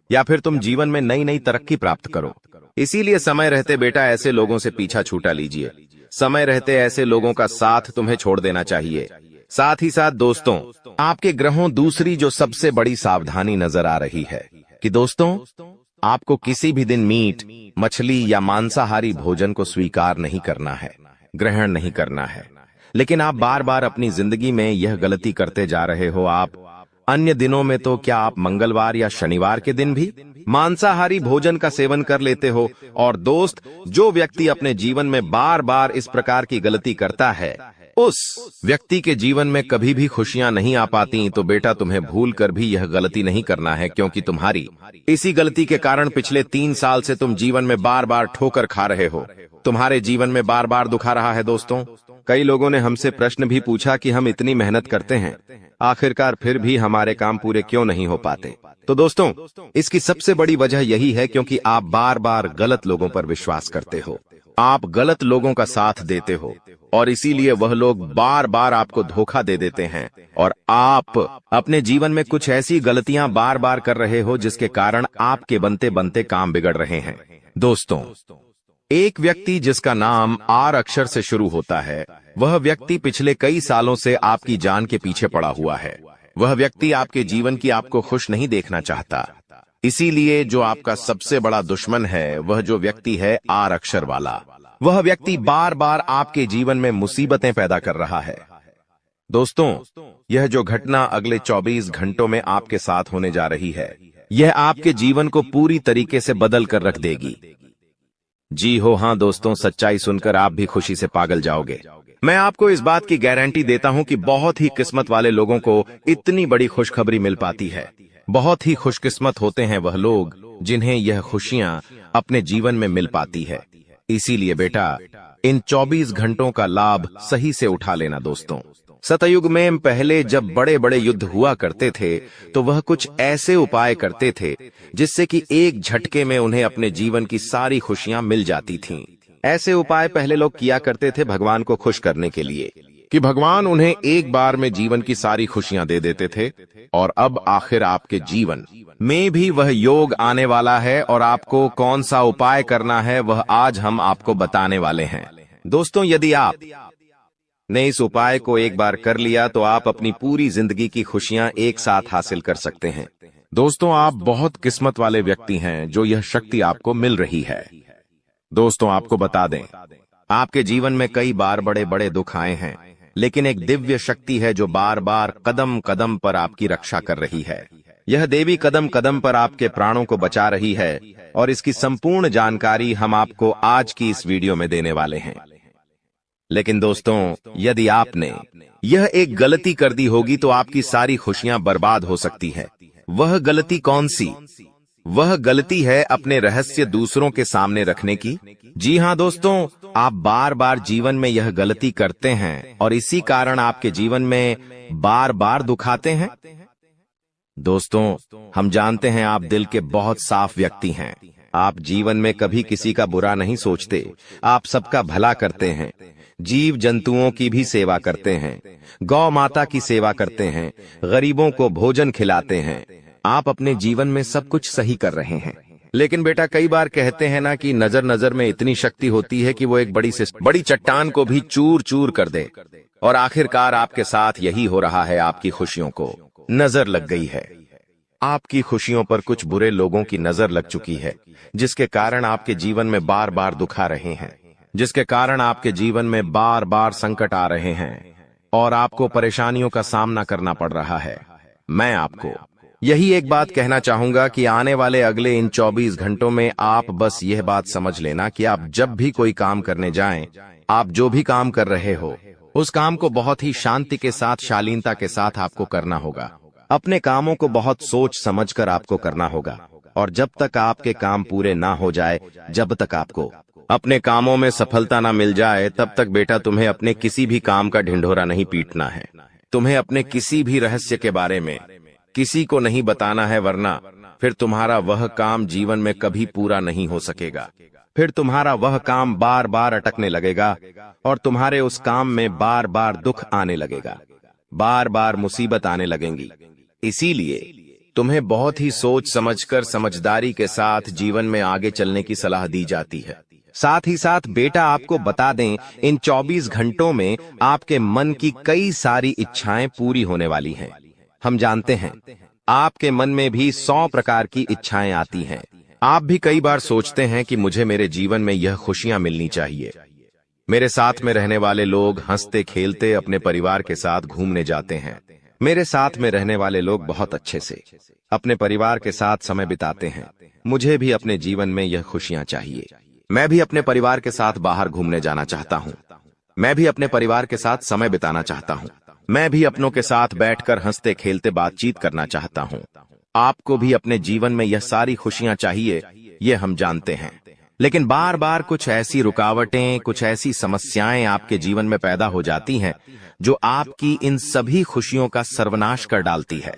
या फिर तुम जीवन में नई नई तरक्की प्राप्त करो। इसीलिए समय रहते बेटा ऐसे लोगों से पीछा छूटा लीजिए। समय रहते ऐसे लोगों का साथ तुम्हें छोड़ देना चाहिए। साथ ही साथ दोस्तों, आपके ग्रहों दूसरी जो सबसे बड़ी सावधानी नजर आ रही है कि दोस्तों, आपको किसी भी दिन मीट, मछली या मांसाहारी भोजन को स्वीकार नहीं करना है, ग्रहण नहीं करना है। लेकिन आप बार बार अपनी जिंदगी में यह गलती करते जा रहे हो। आप अन्य दिनों में तो क्या आप मंगलवार या शनिवार के दिन भी मांसाहारी भोजन का सेवन कर लेते हो। और दोस्त, जो व्यक्ति अपने जीवन में बार बार इस प्रकार की गलती करता है, उस व्यक्ति के जीवन में कभी भी खुशियां नहीं आ पाती। तो बेटा, तुम्हें भूल कर भी यह गलती नहीं करना है, क्योंकि तुम्हारी इसी गलती के कारण पिछले 3 साल से तुम जीवन में बार बार ठोकर खा रहे हो, तुम्हारे जीवन में बार बार दुख आ रहा है। दोस्तों, कई लोगों ने हमसे प्रश्न भी पूछा कि हम इतनी मेहनत करते हैं, आखिरकार फिर भी हमारे काम पूरे क्यों नहीं हो पाते। तो दोस्तों, इसकी सबसे बड़ी वजह यही है क्योंकि आप बार बार गलत लोगों पर विश्वास करते हो। आप गलत लोगों का साथ देते हो और इसीलिए वह लोग बार बार आपको धोखा दे देते हैं और आप अपने जीवन में कुछ ऐसी गलतियां बार बार कर रहे हो जिसके कारण आपके बनते बनते काम बिगड़ रहे हैं। दोस्तों, एक व्यक्ति जिसका नाम आर अक्षर से शुरू होता है, वह व्यक्ति पिछले कई सालों से आपकी जान के पीछे पड़ा हुआ है। वह व्यक्ति आपके जीवन की आपको खुश नहीं देखना चाहता। इसीलिए जो आपका सबसे बड़ा दुश्मन है वह जो व्यक्ति है आर अक्षर वाला, वह व्यक्ति बार बार आपके जीवन में मुसीबतें पैदा कर रहा है। दोस्तों, यह जो घटना अगले 24 घंटों में आपके साथ होने जा रही है, यह आपके जीवन को पूरी तरीके से बदल कर रख देगी। जी हो हाँ दोस्तों, सच्चाई सुनकर आप भी खुशी से पागल जाओगे। मैं आपको इस बात की गारंटी देता हूं कि बहुत ही किस्मत वाले लोगों को इतनी बड़ी खुशखबरी मिल पाती है। बहुत ही खुशकिस्मत होते हैं वह लोग जिन्हें यह खुशियां अपने जीवन में मिल पाती है। इसीलिए बेटा, इन 24 घंटों का लाभ सही से उठा लेना दोस्तों। सतयुग में पहले जब बड़े बड़े युद्ध हुआ करते थे तो वह कुछ ऐसे उपाय करते थे जिससे कि एक झटके में उन्हें अपने जीवन की सारी खुशियां मिल जाती थीं। ऐसे उपाय पहले लोग किया करते थे भगवान को खुश करने के लिए कि भगवान उन्हें एक बार में जीवन की सारी खुशियां दे देते थे। और अब आखिर आपके जीवन में भी वह योग आने वाला है और आपको कौन सा उपाय करना है वह आज हम आपको बताने वाले हैं। दोस्तों, यदि आप ने इस उपाय को एक बार कर लिया तो आप अपनी पूरी जिंदगी की खुशियां एक साथ हासिल कर सकते हैं। दोस्तों, आप बहुत किस्मत वाले व्यक्ति हैं जो यह शक्ति आपको मिल रही है। दोस्तों, आपको बता दें, आपके जीवन में कई बार बड़े बड़े दुख आए हैं, लेकिन एक दिव्य शक्ति है जो बार बार कदम कदम पर आपकी रक्षा कर रही है। यह देवी कदम कदम पर आपके प्राणों को बचा रही है और इसकी संपूर्ण जानकारी हम आपको आज की इस वीडियो में देने वाले हैं। लेकिन दोस्तों, यदि आपने यह एक गलती कर दी होगी तो आपकी सारी खुशियां बर्बाद हो सकती है। वह गलती कौन सी? वह गलती है अपने रहस्य दूसरों के सामने रखने की। जी हां दोस्तों, आप बार बार जीवन में यह गलती करते हैं और इसी कारण आपके जीवन में बार बार दुख आते हैं। दोस्तों, हम जानते हैं आप दिल के बहुत साफ व्यक्ति हैं। आप जीवन में कभी किसी का बुरा नहीं सोचते, आप सबका भला करते हैं, जीव जंतुओं की भी सेवा करते हैं, गौ माता की सेवा करते हैं, गरीबों को भोजन खिलाते हैं। आप अपने जीवन में सब कुछ सही कर रहे हैं। लेकिन बेटा, कई बार कहते हैं ना कि नजर में इतनी शक्ति होती है कि वो एक बड़ी चट्टान को भी चूर चूर कर दे। और आखिरकार आपके साथ यही हो रहा है। आपकी खुशियों को नजर लग गई है। आपकी खुशियों पर कुछ बुरे लोगों की नजर लग चुकी है, जिसके कारण आपके जीवन में बार बार दुख आ रहे हैं, जिसके कारण आपके जीवन में बार बार संकट आ रहे हैं और आपको परेशानियों का सामना करना पड़ रहा है। मैं आपको यही एक बात कहना चाहूंगा कि आने वाले अगले इन 24 घंटों में आप बस यह बात समझ लेना कि आप जब भी कोई काम करने जाएं, आप जो भी काम कर रहे हो उस काम को बहुत ही शांति के साथ, शालीनता के साथ आपको करना होगा। अपने कामों को बहुत सोच समझकर आपको करना होगा और जब तक आपके काम पूरे ना हो जाए, जब तक आपको अपने कामों में सफलता ना मिल जाए, तब तक बेटा तुम्हें अपने किसी भी काम का ढिंढोरा नहीं पीटना है। तुम्हें अपने किसी भी रहस्य के बारे में किसी को नहीं बताना है, वरना फिर तुम्हारा वह काम जीवन में कभी पूरा नहीं हो सकेगा। फिर तुम्हारा वह काम बार बार अटकने लगेगा और तुम्हारे उस काम में बार बार दुख आने लगेगा, बार बार मुसीबत आने लगेंगी। इसीलिए तुम्हें बहुत ही सोच समझकर, समझदारी के साथ जीवन में आगे चलने की सलाह दी जाती है। साथ ही साथ बेटा, आपको बता दें, इन 24 घंटों में आपके मन की कई सारी इच्छाएं पूरी होने वाली हैं। हम जानते हैं आपके मन में भी 100 प्रकार की इच्छाएं आती हैं। आप भी कई बार सोचते हैं कि मुझे मेरे जीवन में यह खुशियां मिलनी चाहिए। मेरे साथ में रहने वाले लोग हंसते खेलते अपने परिवार के साथ घूमने जाते हैं। मेरे साथ में रहने वाले लोग बहुत अच्छे से अपने परिवार के साथ समय बिताते हैं। मुझे भी अपने जीवन में यह खुशियां चाहिए। मैं भी अपने परिवार के साथ बाहर घूमने जाना चाहता हूँ। मैं भी अपने परिवार के साथ समय बिताना चाहता हूँ। मैं भी अपनों के साथ बैठकर हंसते खेलते बातचीत करना चाहता हूँ। आपको भी अपने जीवन में यह सारी खुशियां चाहिए, ये हम जानते हैं। लेकिन बार बार कुछ ऐसी रुकावटें, कुछ ऐसी समस्याएं आपके जीवन में पैदा हो जाती हैं जो आपकी इन सभी खुशियों का सर्वनाश कर डालती है।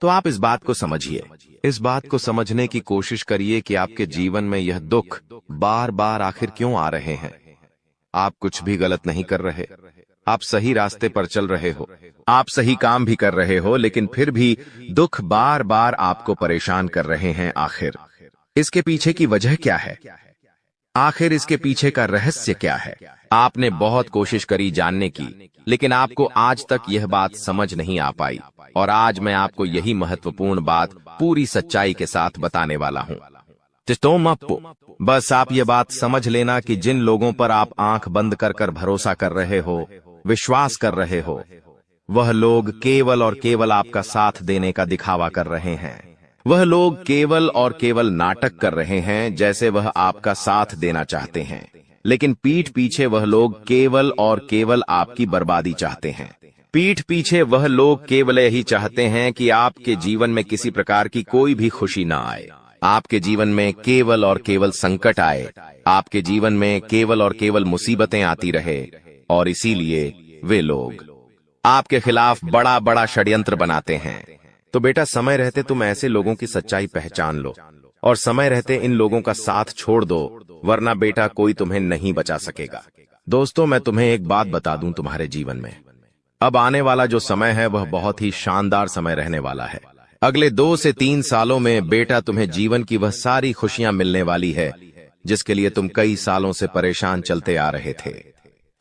तो आप इस बात को समझिए, इस बात को समझने की कोशिश करिए कि आपके जीवन में यह दुख बार बार आखिर क्यों आ रहे हैं। आप कुछ भी गलत नहीं कर रहे, आप सही रास्ते पर चल रहे हो, आप सही काम भी कर रहे हो, लेकिन फिर भी दुख बार बार आपको परेशान कर रहे हैं। आखिर इसके पीछे की वजह क्या है? आखिर इसके पीछे का रहस्य क्या है? आपने बहुत कोशिश करी जानने की, लेकिन आपको आज तक यह बात समझ नहीं आ पाई, और आज मैं आपको यही महत्वपूर्ण बात पूरी सच्चाई के साथ बताने वाला हूँ। बस आप ये बात समझ लेना कि जिन लोगों पर आप आंख बंद कर कर भरोसा कर रहे हो, विश्वास कर रहे हो, वह लोग केवल और केवल आपका साथ देने का दिखावा कर रहे हैं। वह लोग केवल और केवल नाटक कर रहे हैं, जैसे वह आपका साथ देना चाहते हैं, लेकिन पीठ पीछे वह लोग केवल और केवल आपकी बर्बादी चाहते हैं। पीठ पीछे वह लोग केवल यही चाहते हैं कि आपके जीवन में किसी प्रकार की कोई भी खुशी ना आए, आपके जीवन में केवल और केवल संकट आए, आपके जीवन में केवल और केवल मुसीबतें आती रहे, और इसीलिए वे लोग आपके खिलाफ बड़ा बड़ा षड्यंत्र बनाते हैं। तो बेटा, समय रहते तुम ऐसे लोगों की सच्चाई पहचान लो, और समय रहते इन लोगों का साथ छोड़ दो, वरना बेटा कोई तुम्हें नहीं बचा सकेगा। दोस्तों, मैं तुम्हें एक बात बता दूं, तुम्हारे जीवन में अब आने वाला जो समय है वह बहुत ही शानदार समय रहने वाला है। अगले 2 से 3 सालों में बेटा तुम्हें जीवन की वह सारी खुशियां मिलने वाली है जिसके लिए तुम कई सालों से परेशान चलते आ रहे थे।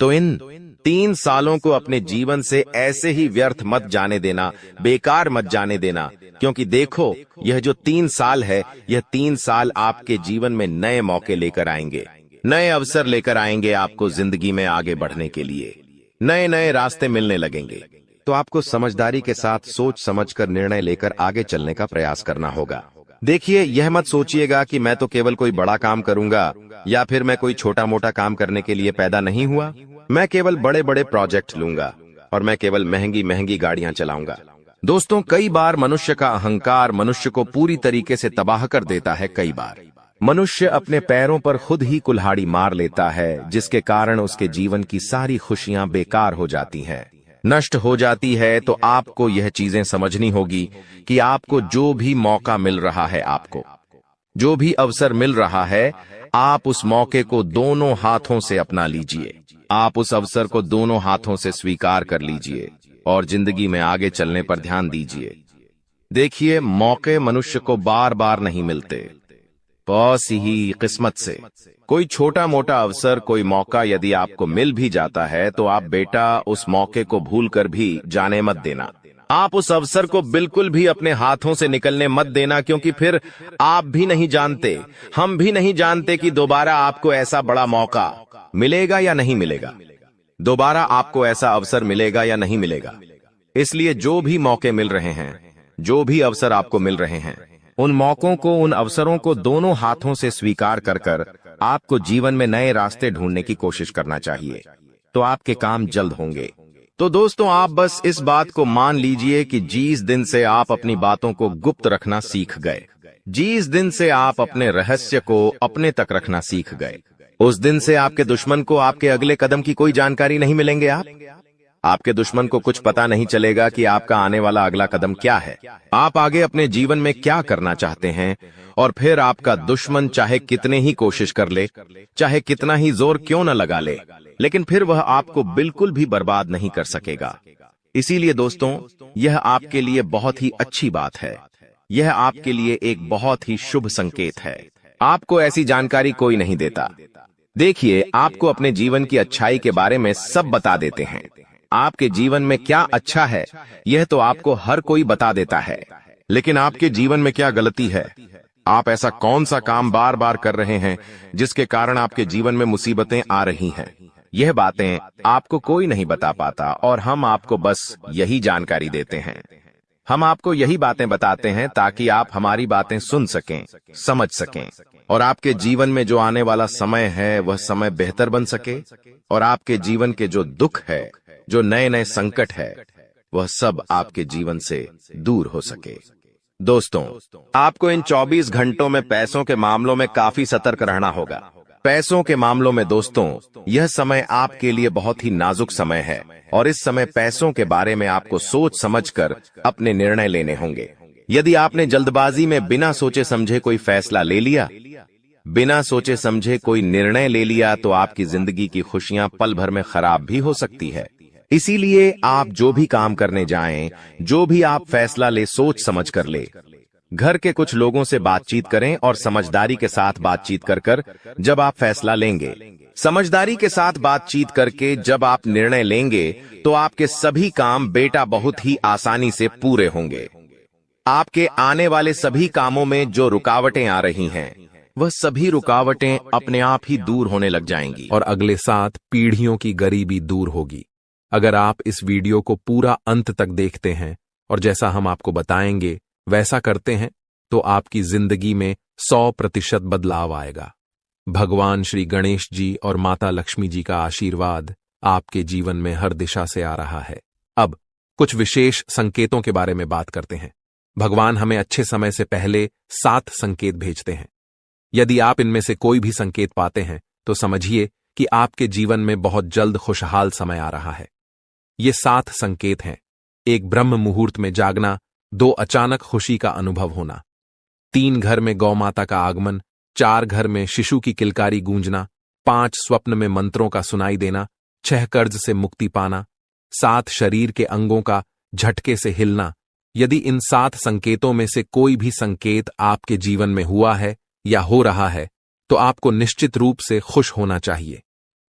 तो इन 3 सालों को अपने जीवन से ऐसे ही व्यर्थ मत जाने देना, बेकार मत जाने देना, क्योंकि देखो, यह जो 3 साल है, यह 3 साल आपके जीवन में नए मौके लेकर आएंगे, नए अवसर लेकर आएंगे आपको जिंदगी में आगे बढ़ने के लिए। नए नए रास्ते मिलने लगेंगे। तो आपको समझदारी के साथ सोच समझकर निर्णय लेकर आगे चलने का प्रयास करना होगा। देखिए, यह मत सोचिएगा कि मैं तो केवल कोई बड़ा काम करूंगा, या फिर मैं कोई छोटा मोटा काम करने के लिए पैदा नहीं हुआ। मैं केवल बड़े बड़े प्रोजेक्ट लूंगा, और मैं केवल महंगी महंगी गाड़ियां चलाऊंगा। दोस्तों, कई बार मनुष्य का अहंकार मनुष्य को पूरी तरीके से तबाह कर देता है। कई बार मनुष्य अपने पैरों पर खुद ही कुल्हाड़ी मार लेता है, जिसके कारण उसके जीवन की सारी खुशियां बेकार हो जाती हैं, नष्ट हो जाती है। तो आपको यह चीजें समझनी होगी कि आपको जो भी मौका मिल रहा है, आपको जो भी अवसर मिल रहा है, आप उस मौके को दोनों हाथों से अपना लीजिए। आप उस अवसर को दोनों हाथों से स्वीकार कर लीजिए और जिंदगी में आगे चलने पर ध्यान दीजिए। देखिए, मौके मनुष्य को बार बार नहीं मिलते, बस ही किस्मत से। कोई छोटा मोटा अवसर, कोई मौका यदि आपको मिल भी जाता है, तो आप बेटा उस मौके को भूलकर भी जाने मत देना। आप उस अवसर को बिल्कुल भी अपने हाथों से निकलने मत देना, क्योंकि फिर आप भी नहीं जानते, हम भी नहीं जानते कि दोबारा आपको ऐसा बड़ा मौका मिलेगा या नहीं मिलेगा, दोबारा आपको ऐसा अवसर मिलेगा या नहीं मिलेगा। इसलिए जो भी मौके मिल रहे हैं, जो भी अवसर आपको मिल रहे हैं, उन मौकों को, उन अवसरों को दोनों हाथों से स्वीकार कर कर आपको जीवन में नए रास्ते ढूंढने की कोशिश करना चाहिए। तो आपके काम जल्द होंगे। तो दोस्तों, आप बस इस बात को मान लीजिए कि जिस दिन से आप अपनी बातों को गुप्त रखना सीख गए, जिस दिन से आप अपने रहस्य को अपने तक रखना सीख गए, उस दिन से आपके दुश्मन को आपके अगले कदम की कोई जानकारी नहीं मिलेंगे। आपके दुश्मन को कुछ पता नहीं चलेगा कि आपका आने वाला अगला कदम क्या है, आप आगे अपने जीवन में क्या करना चाहते हैं। और फिर आपका दुश्मन चाहे कितने ही कोशिश कर ले, चाहे कितना ही जोर क्यों न लगा ले, लेकिन फिर वह आपको बिल्कुल भी बर्बाद नहीं कर सकेगा। इसीलिए दोस्तों, यह आपके लिए बहुत ही अच्छी बात है, यह आपके लिए एक बहुत ही शुभ संकेत है। आपको ऐसी जानकारी कोई नहीं देता। देखिए, आपको अपने जीवन की अच्छाई के बारे में सब बता देते हैं। आपके जीवन में क्या अच्छा है, यह तो आपको हर कोई बता देता है, लेकिन आपके जीवन में क्या गलती है, आप ऐसा कौन सा काम बार बार कर रहे हैं जिसके कारण आपके जीवन में मुसीबतें आ रही हैं, यह बातें आपको कोई नहीं बता पाता, और हम आपको बस यही जानकारी देते हैं। हम आपको यही बातें बताते हैं ताकि आप हमारी बातें सुन सकें, समझ सकें, और आपके जीवन में जो आने वाला समय है वह समय बेहतर बन सके, और आपके जीवन के जो दुख है, जो नए नए संकट है, वह सब आपके जीवन से दूर हो सके। दोस्तों, आपको इन 24 घंटों में पैसों के मामलों में काफी सतर्क रहना होगा। पैसों के मामलों में दोस्तों, यह समय आपके लिए बहुत ही नाजुक समय है, और इस समय पैसों के बारे में आपको सोच समझकर अपने निर्णय लेने होंगे। यदि आपने जल्दबाजी में बिना सोचे समझे कोई फैसला ले लिया, बिना सोचे समझे कोई निर्णय ले लिया, तो आपकी जिंदगी की खुशियां पल भर में खराब भी हो सकती है। इसीलिए आप जो भी काम करने जाएं, जो भी आप फैसला ले, सोच समझ कर ले। घर के कुछ लोगों से बातचीत करें और समझदारी के साथ बातचीत कर जब आप फैसला लेंगे, समझदारी के साथ बातचीत करके जब आप निर्णय लेंगे, तो आपके सभी काम बेटा बहुत ही आसानी से पूरे होंगे। आपके आने वाले सभी कामों में जो रुकावटें आ रही हैं, वह सभी रुकावटें अपने आप ही दूर होने लग जाएंगी और अगले 7 पीढ़ियों की गरीबी दूर होगी। अगर आप इस वीडियो को पूरा अंत तक देखते हैं और जैसा हम आपको बताएंगे वैसा करते हैं, तो आपकी जिंदगी में 100% बदलाव आएगा। भगवान श्री गणेश जी और माता लक्ष्मी जी का आशीर्वाद आपके जीवन में हर दिशा से आ रहा है। अब कुछ विशेष संकेतों के बारे में बात करते हैं। भगवान हमें अच्छे समय से पहले 7 संकेत भेजते हैं। यदि आप इनमें से कोई भी संकेत पाते हैं, तो समझिए कि आपके जीवन में बहुत जल्द खुशहाल समय आ रहा है। ये 7 संकेत हैं: 1 ब्रह्म मुहूर्त में जागना, 2 अचानक खुशी का अनुभव होना, 3 घर में गौ माता का आगमन, 4 घर में शिशु की किलकारी गूंजना, 5 स्वप्न में मंत्रों का सुनाई देना, 6 कर्ज से मुक्ति पाना, 7 शरीर के अंगों का झटके से हिलना। यदि इन 7 संकेतों में से कोई भी संकेत आपके जीवन में हुआ है या हो रहा है, तो आपको निश्चित रूप से खुश होना चाहिए।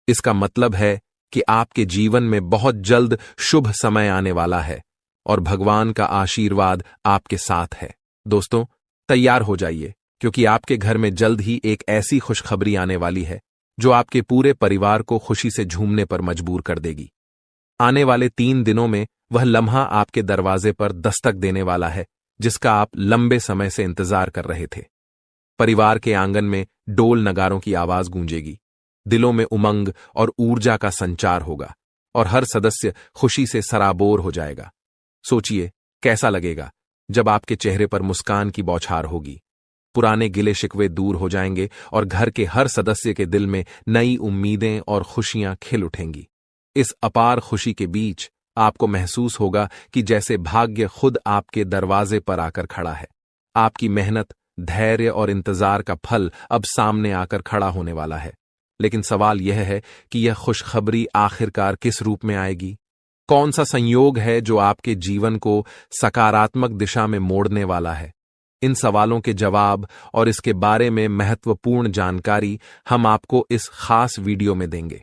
इसका मतलब है कि आपके जीवन में बहुत जल्द शुभ समय आने वाला है और भगवान का आशीर्वाद आपके साथ है। दोस्तों, तैयार हो जाइए, क्योंकि आपके घर में जल्द ही एक ऐसी खुशखबरी आने वाली है जो आपके पूरे परिवार को खुशी से झूमने पर मजबूर कर देगी। आने वाले 3 दिनों में वह लम्हा आपके दरवाजे पर दस्तक देने वाला है, जिसका आप लंबे समय से इंतजार कर रहे थे। परिवार के आंगन में डोल नगारों की आवाज गूंजेगी, दिलों में उमंग और ऊर्जा का संचार होगा और हर सदस्य खुशी से सराबोर हो जाएगा। सोचिए, कैसा लगेगा जब आपके चेहरे पर मुस्कान की बौछार होगी। पुराने गिले शिकवे दूर हो जाएंगे और घर के हर सदस्य के दिल में नई उम्मीदें और खुशियां खिल उठेंगी। इस अपार खुशी के बीच आपको महसूस होगा कि जैसे भाग्य खुद आपके दरवाजे पर आकर खड़ा है। आपकी मेहनत, धैर्य और इंतजार का फल अब सामने आकर खड़ा होने वाला है। लेकिन सवाल यह है कि यह खुशखबरी आखिरकार किस रूप में आएगी? कौन सा संयोग है जो आपके जीवन को सकारात्मक दिशा में मोड़ने वाला है? इन सवालों के जवाब और इसके बारे में महत्वपूर्ण जानकारी हम आपको इस खास वीडियो में देंगे।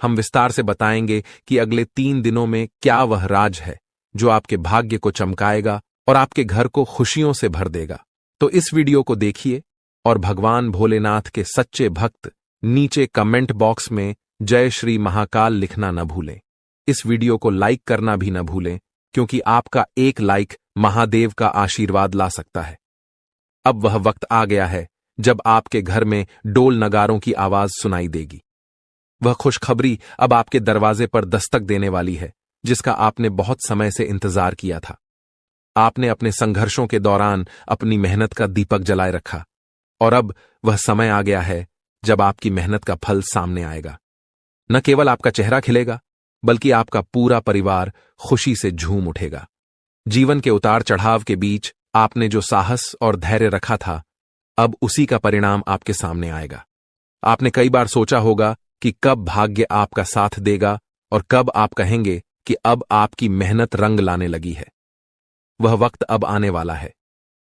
हम विस्तार से बताएंगे कि अगले 3 दिनों में क्या वह राज है जो आपके भाग्य को चमकाएगा और आपके घर को खुशियों से भर देगा। तो इस वीडियो को देखिए और भगवान भोलेनाथ के सच्चे भक्त नीचे कमेंट बॉक्स में जय श्री महाकाल लिखना न भूलें। इस वीडियो को लाइक करना भी न भूलें, क्योंकि आपका एक लाइक महादेव का आशीर्वाद ला सकता है। अब वह वक्त आ गया है जब आपके घर में डोल नगारों की आवाज सुनाई देगी। वह खुशखबरी अब आपके दरवाजे पर दस्तक देने वाली है, जिसका आपने बहुत समय से इंतजार किया था। आपने अपने संघर्षों के दौरान अपनी मेहनत का दीपक जलाए रखा और अब वह समय आ गया है जब आपकी मेहनत का फल सामने आएगा। न केवल आपका चेहरा खिलेगा, बल्कि आपका पूरा परिवार खुशी से झूम उठेगा। जीवन के उतार चढ़ाव के बीच आपने जो साहस और धैर्य रखा था, अब उसी का परिणाम आपके सामने आएगा। आपने कई बार सोचा होगा कि कब भाग्य आपका साथ देगा और कब आप कहेंगे कि अब आपकी मेहनत रंग लाने लगी है। वह वक्त अब आने वाला है।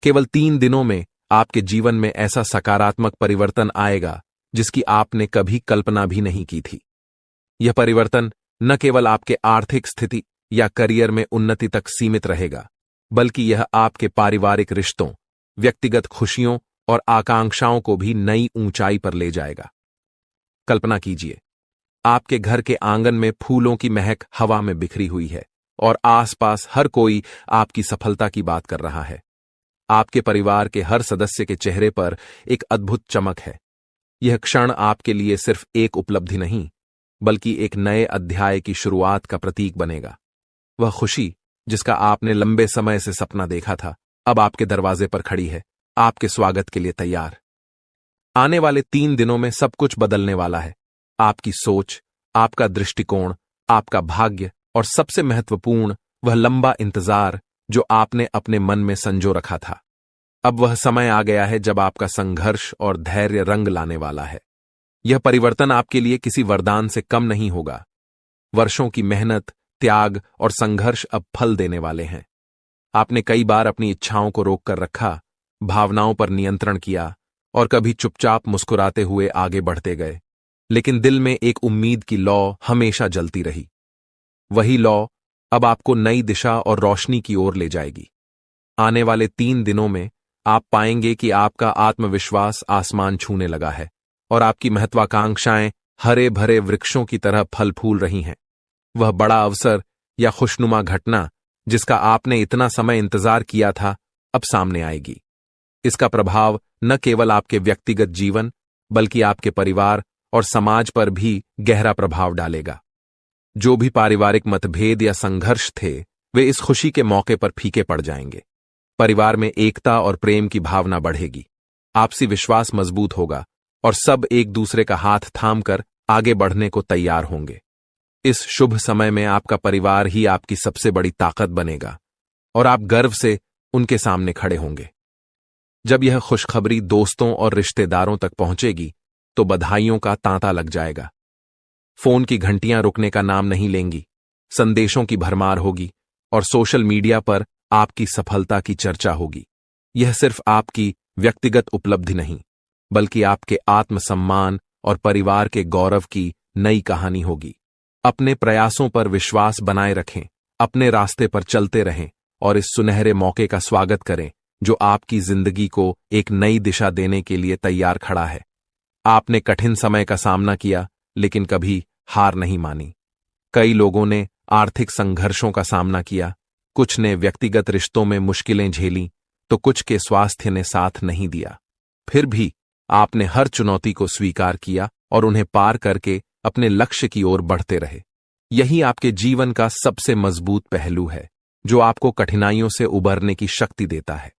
केवल 3 दिनों में आपके जीवन में ऐसा सकारात्मक परिवर्तन आएगा जिसकी आपने कभी कल्पना भी नहीं की थी। यह परिवर्तन न केवल आपके आर्थिक स्थिति या करियर में उन्नति तक सीमित रहेगा, बल्कि यह आपके पारिवारिक रिश्तों, व्यक्तिगत खुशियों और आकांक्षाओं को भी नई ऊंचाई पर ले जाएगा। कल्पना कीजिए, आपके घर के आंगन में फूलों की महक हवा में बिखरी हुई है और आसपास हर कोई आपकी सफलता की बात कर रहा है। आपके परिवार के हर सदस्य के चेहरे पर एक अद्भुत चमक है। यह क्षण आपके लिए सिर्फ एक उपलब्धि नहीं, बल्कि एक नए अध्याय की शुरुआत का प्रतीक बनेगा। वह खुशी जिसका आपने लंबे समय से सपना देखा था, अब आपके दरवाजे पर खड़ी है, आपके स्वागत के लिए तैयार। आने वाले 3 दिनों में सब कुछ बदलने वाला है। आपकी सोच, आपका दृष्टिकोण, आपका भाग्य और सबसे महत्वपूर्ण वह लंबा इंतजार जो आपने अपने मन में संजो रखा था। अब वह समय आ गया है जब आपका संघर्ष और धैर्य रंग लाने वाला है। यह परिवर्तन आपके लिए किसी वरदान से कम नहीं होगा। वर्षों की मेहनत, त्याग और संघर्ष अब फल देने वाले हैं। आपने कई बार अपनी इच्छाओं को रोक कर रखा, भावनाओं पर नियंत्रण किया और कभी चुपचाप मुस्कुराते हुए आगे बढ़ते गए, लेकिन दिल में एक उम्मीद की लौ हमेशा जलती रही। वही लौ अब आपको नई दिशा और रोशनी की ओर ले जाएगी। आने वाले 3 दिनों में आप पाएंगे कि आपका आत्मविश्वास आसमान छूने लगा है और आपकी महत्वाकांक्षाएं हरे भरे वृक्षों की तरह फल फूल रही हैं। वह बड़ा अवसर या खुशनुमा घटना जिसका आपने इतना समय इंतजार किया था, अब सामने आएगी। इसका प्रभाव न केवल आपके व्यक्तिगत जीवन बल्कि आपके परिवार और समाज पर भी गहरा प्रभाव डालेगा। जो भी पारिवारिक मतभेद या संघर्ष थे, वे इस खुशी के मौके पर फीके पड़ जाएंगे। परिवार में एकता और प्रेम की भावना बढ़ेगी, आपसी विश्वास मजबूत होगा और सब एक दूसरे का हाथ थामकर आगे बढ़ने को तैयार होंगे। इस शुभ समय में आपका परिवार ही आपकी सबसे बड़ी ताकत बनेगा और आप गर्व से उनके सामने खड़े होंगे। जब यह खुशखबरी दोस्तों और रिश्तेदारों तक पहुंचेगी तो बधाइयों का तांता लग जाएगा। फोन की घंटियां रुकने का नाम नहीं लेंगी, संदेशों की भरमार होगी और सोशल मीडिया पर आपकी सफलता की चर्चा होगी। यह सिर्फ आपकी व्यक्तिगत उपलब्धि नहीं, बल्कि आपके आत्मसम्मान और परिवार के गौरव की नई कहानी होगी। अपने प्रयासों पर विश्वास बनाए रखें, अपने रास्ते पर चलते रहें और इस सुनहरे मौके का स्वागत करें जो आपकी जिंदगी को एक नई दिशा देने के लिए तैयार खड़ा है। आपने कठिन समय का सामना किया, लेकिन कभी हार नहीं मानी। कई लोगों ने आर्थिक संघर्षों का सामना किया, कुछ ने व्यक्तिगत रिश्तों में मुश्किलें झेलीं, तो कुछ के स्वास्थ्य ने साथ नहीं दिया। फिर भी आपने हर चुनौती को स्वीकार किया और उन्हें पार करके अपने लक्ष्य की ओर बढ़ते रहे। यही आपके जीवन का सबसे मजबूत पहलू है, जो आपको कठिनाइयों से उबरने की शक्ति देता है।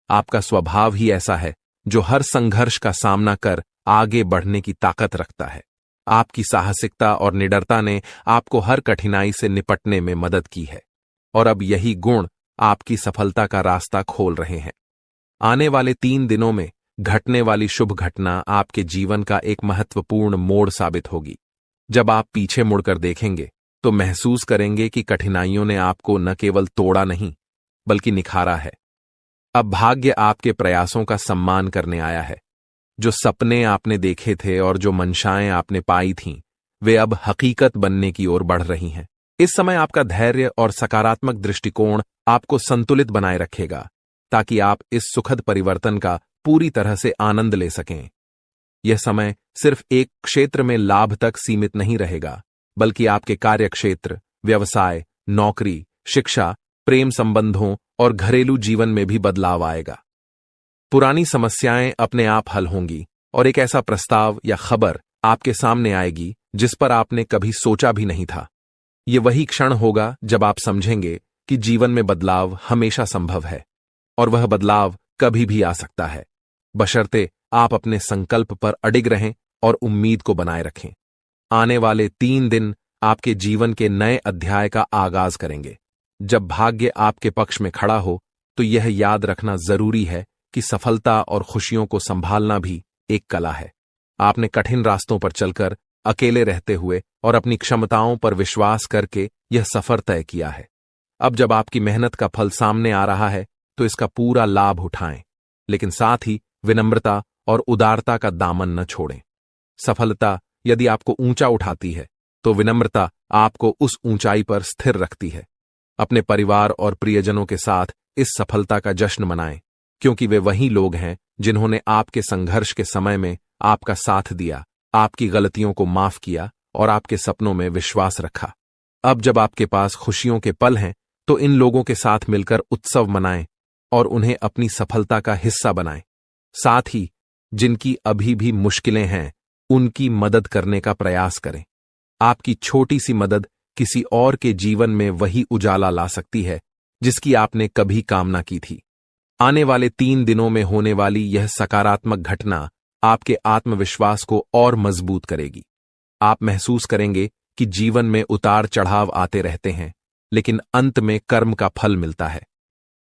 आपका स्वभाव ही ऐसा है जो हर संघर्ष का सामना कर आगे बढ़ने की ताकत रखता है। आपकी साहसिकता और निडरता ने आपको हर कठिनाई से निपटने में मदद की है और अब यही गुण आपकी सफलता का रास्ता खोल रहे हैं। आने वाले 3 दिनों में घटने वाली शुभ घटना आपके जीवन का एक महत्वपूर्ण मोड़ साबित होगी। जब आप पीछे मुड़कर देखेंगे तो महसूस करेंगे कि कठिनाइयों ने आपको न केवल तोड़ा नहीं, बल्कि निखारा है। अब भाग्य आपके प्रयासों का सम्मान करने आया है। जो सपने आपने देखे थे और जो मंशाएं आपने पाई थीं, वे अब हकीकत बनने की ओर बढ़ रही हैं। इस समय आपका धैर्य और सकारात्मक दृष्टिकोण आपको संतुलित बनाए रखेगा, ताकि आप इस सुखद परिवर्तन का पूरी तरह से आनंद ले सकें। यह समय सिर्फ एक क्षेत्र में लाभ तक सीमित नहीं रहेगा, बल्कि आपके कार्यक्षेत्र, व्यवसाय, नौकरी, शिक्षा, प्रेम संबंधों और घरेलू जीवन में भी बदलाव आएगा। पुरानी समस्याएं अपने आप हल होंगी और एक ऐसा प्रस्ताव या खबर आपके सामने आएगी जिस पर आपने कभी सोचा भी नहीं था। ये वही क्षण होगा जब आप समझेंगे कि जीवन में बदलाव हमेशा संभव है और वह बदलाव कभी भी आ सकता है, बशर्ते आप अपने संकल्प पर अडिग रहें और उम्मीद को बनाए रखें। आने वाले 3 दिन आपके जीवन के नए अध्याय का आगाज करेंगे। जब भाग्य आपके पक्ष में खड़ा हो तो यह याद रखना जरूरी है कि सफलता और खुशियों को संभालना भी एक कला है। आपने कठिन रास्तों पर चलकर, अकेले रहते हुए और अपनी क्षमताओं पर विश्वास करके यह सफर तय किया है। अब जब आपकी मेहनत का फल सामने आ रहा है तो इसका पूरा लाभ उठाएं, लेकिन साथ ही विनम्रता और उदारता का दामन न छोड़ें। सफलता यदि आपको ऊंचा उठाती है तो विनम्रता आपको उस ऊंचाई पर स्थिर रखती है। अपने परिवार और प्रियजनों के साथ इस सफलता का जश्न मनाएं, क्योंकि वे वही लोग हैं जिन्होंने आपके संघर्ष के समय में आपका साथ दिया, आपकी गलतियों को माफ किया और आपके सपनों में विश्वास रखा। अब जब आपके पास खुशियों के पल हैं तो इन लोगों के साथ मिलकर उत्सव मनाएं और उन्हें अपनी सफलता का हिस्सा बनाएं। साथ ही जिनकी अभी भी मुश्किलें हैं, उनकी मदद करने का प्रयास करें। आपकी छोटी सी मदद किसी और के जीवन में वही उजाला ला सकती है जिसकी आपने कभी कामना की थी। आने वाले 3 दिनों में होने वाली यह सकारात्मक घटना आपके आत्मविश्वास को और मजबूत करेगी। आप महसूस करेंगे कि जीवन में उतार चढ़ाव आते रहते हैं, लेकिन अंत में कर्म का फल मिलता है।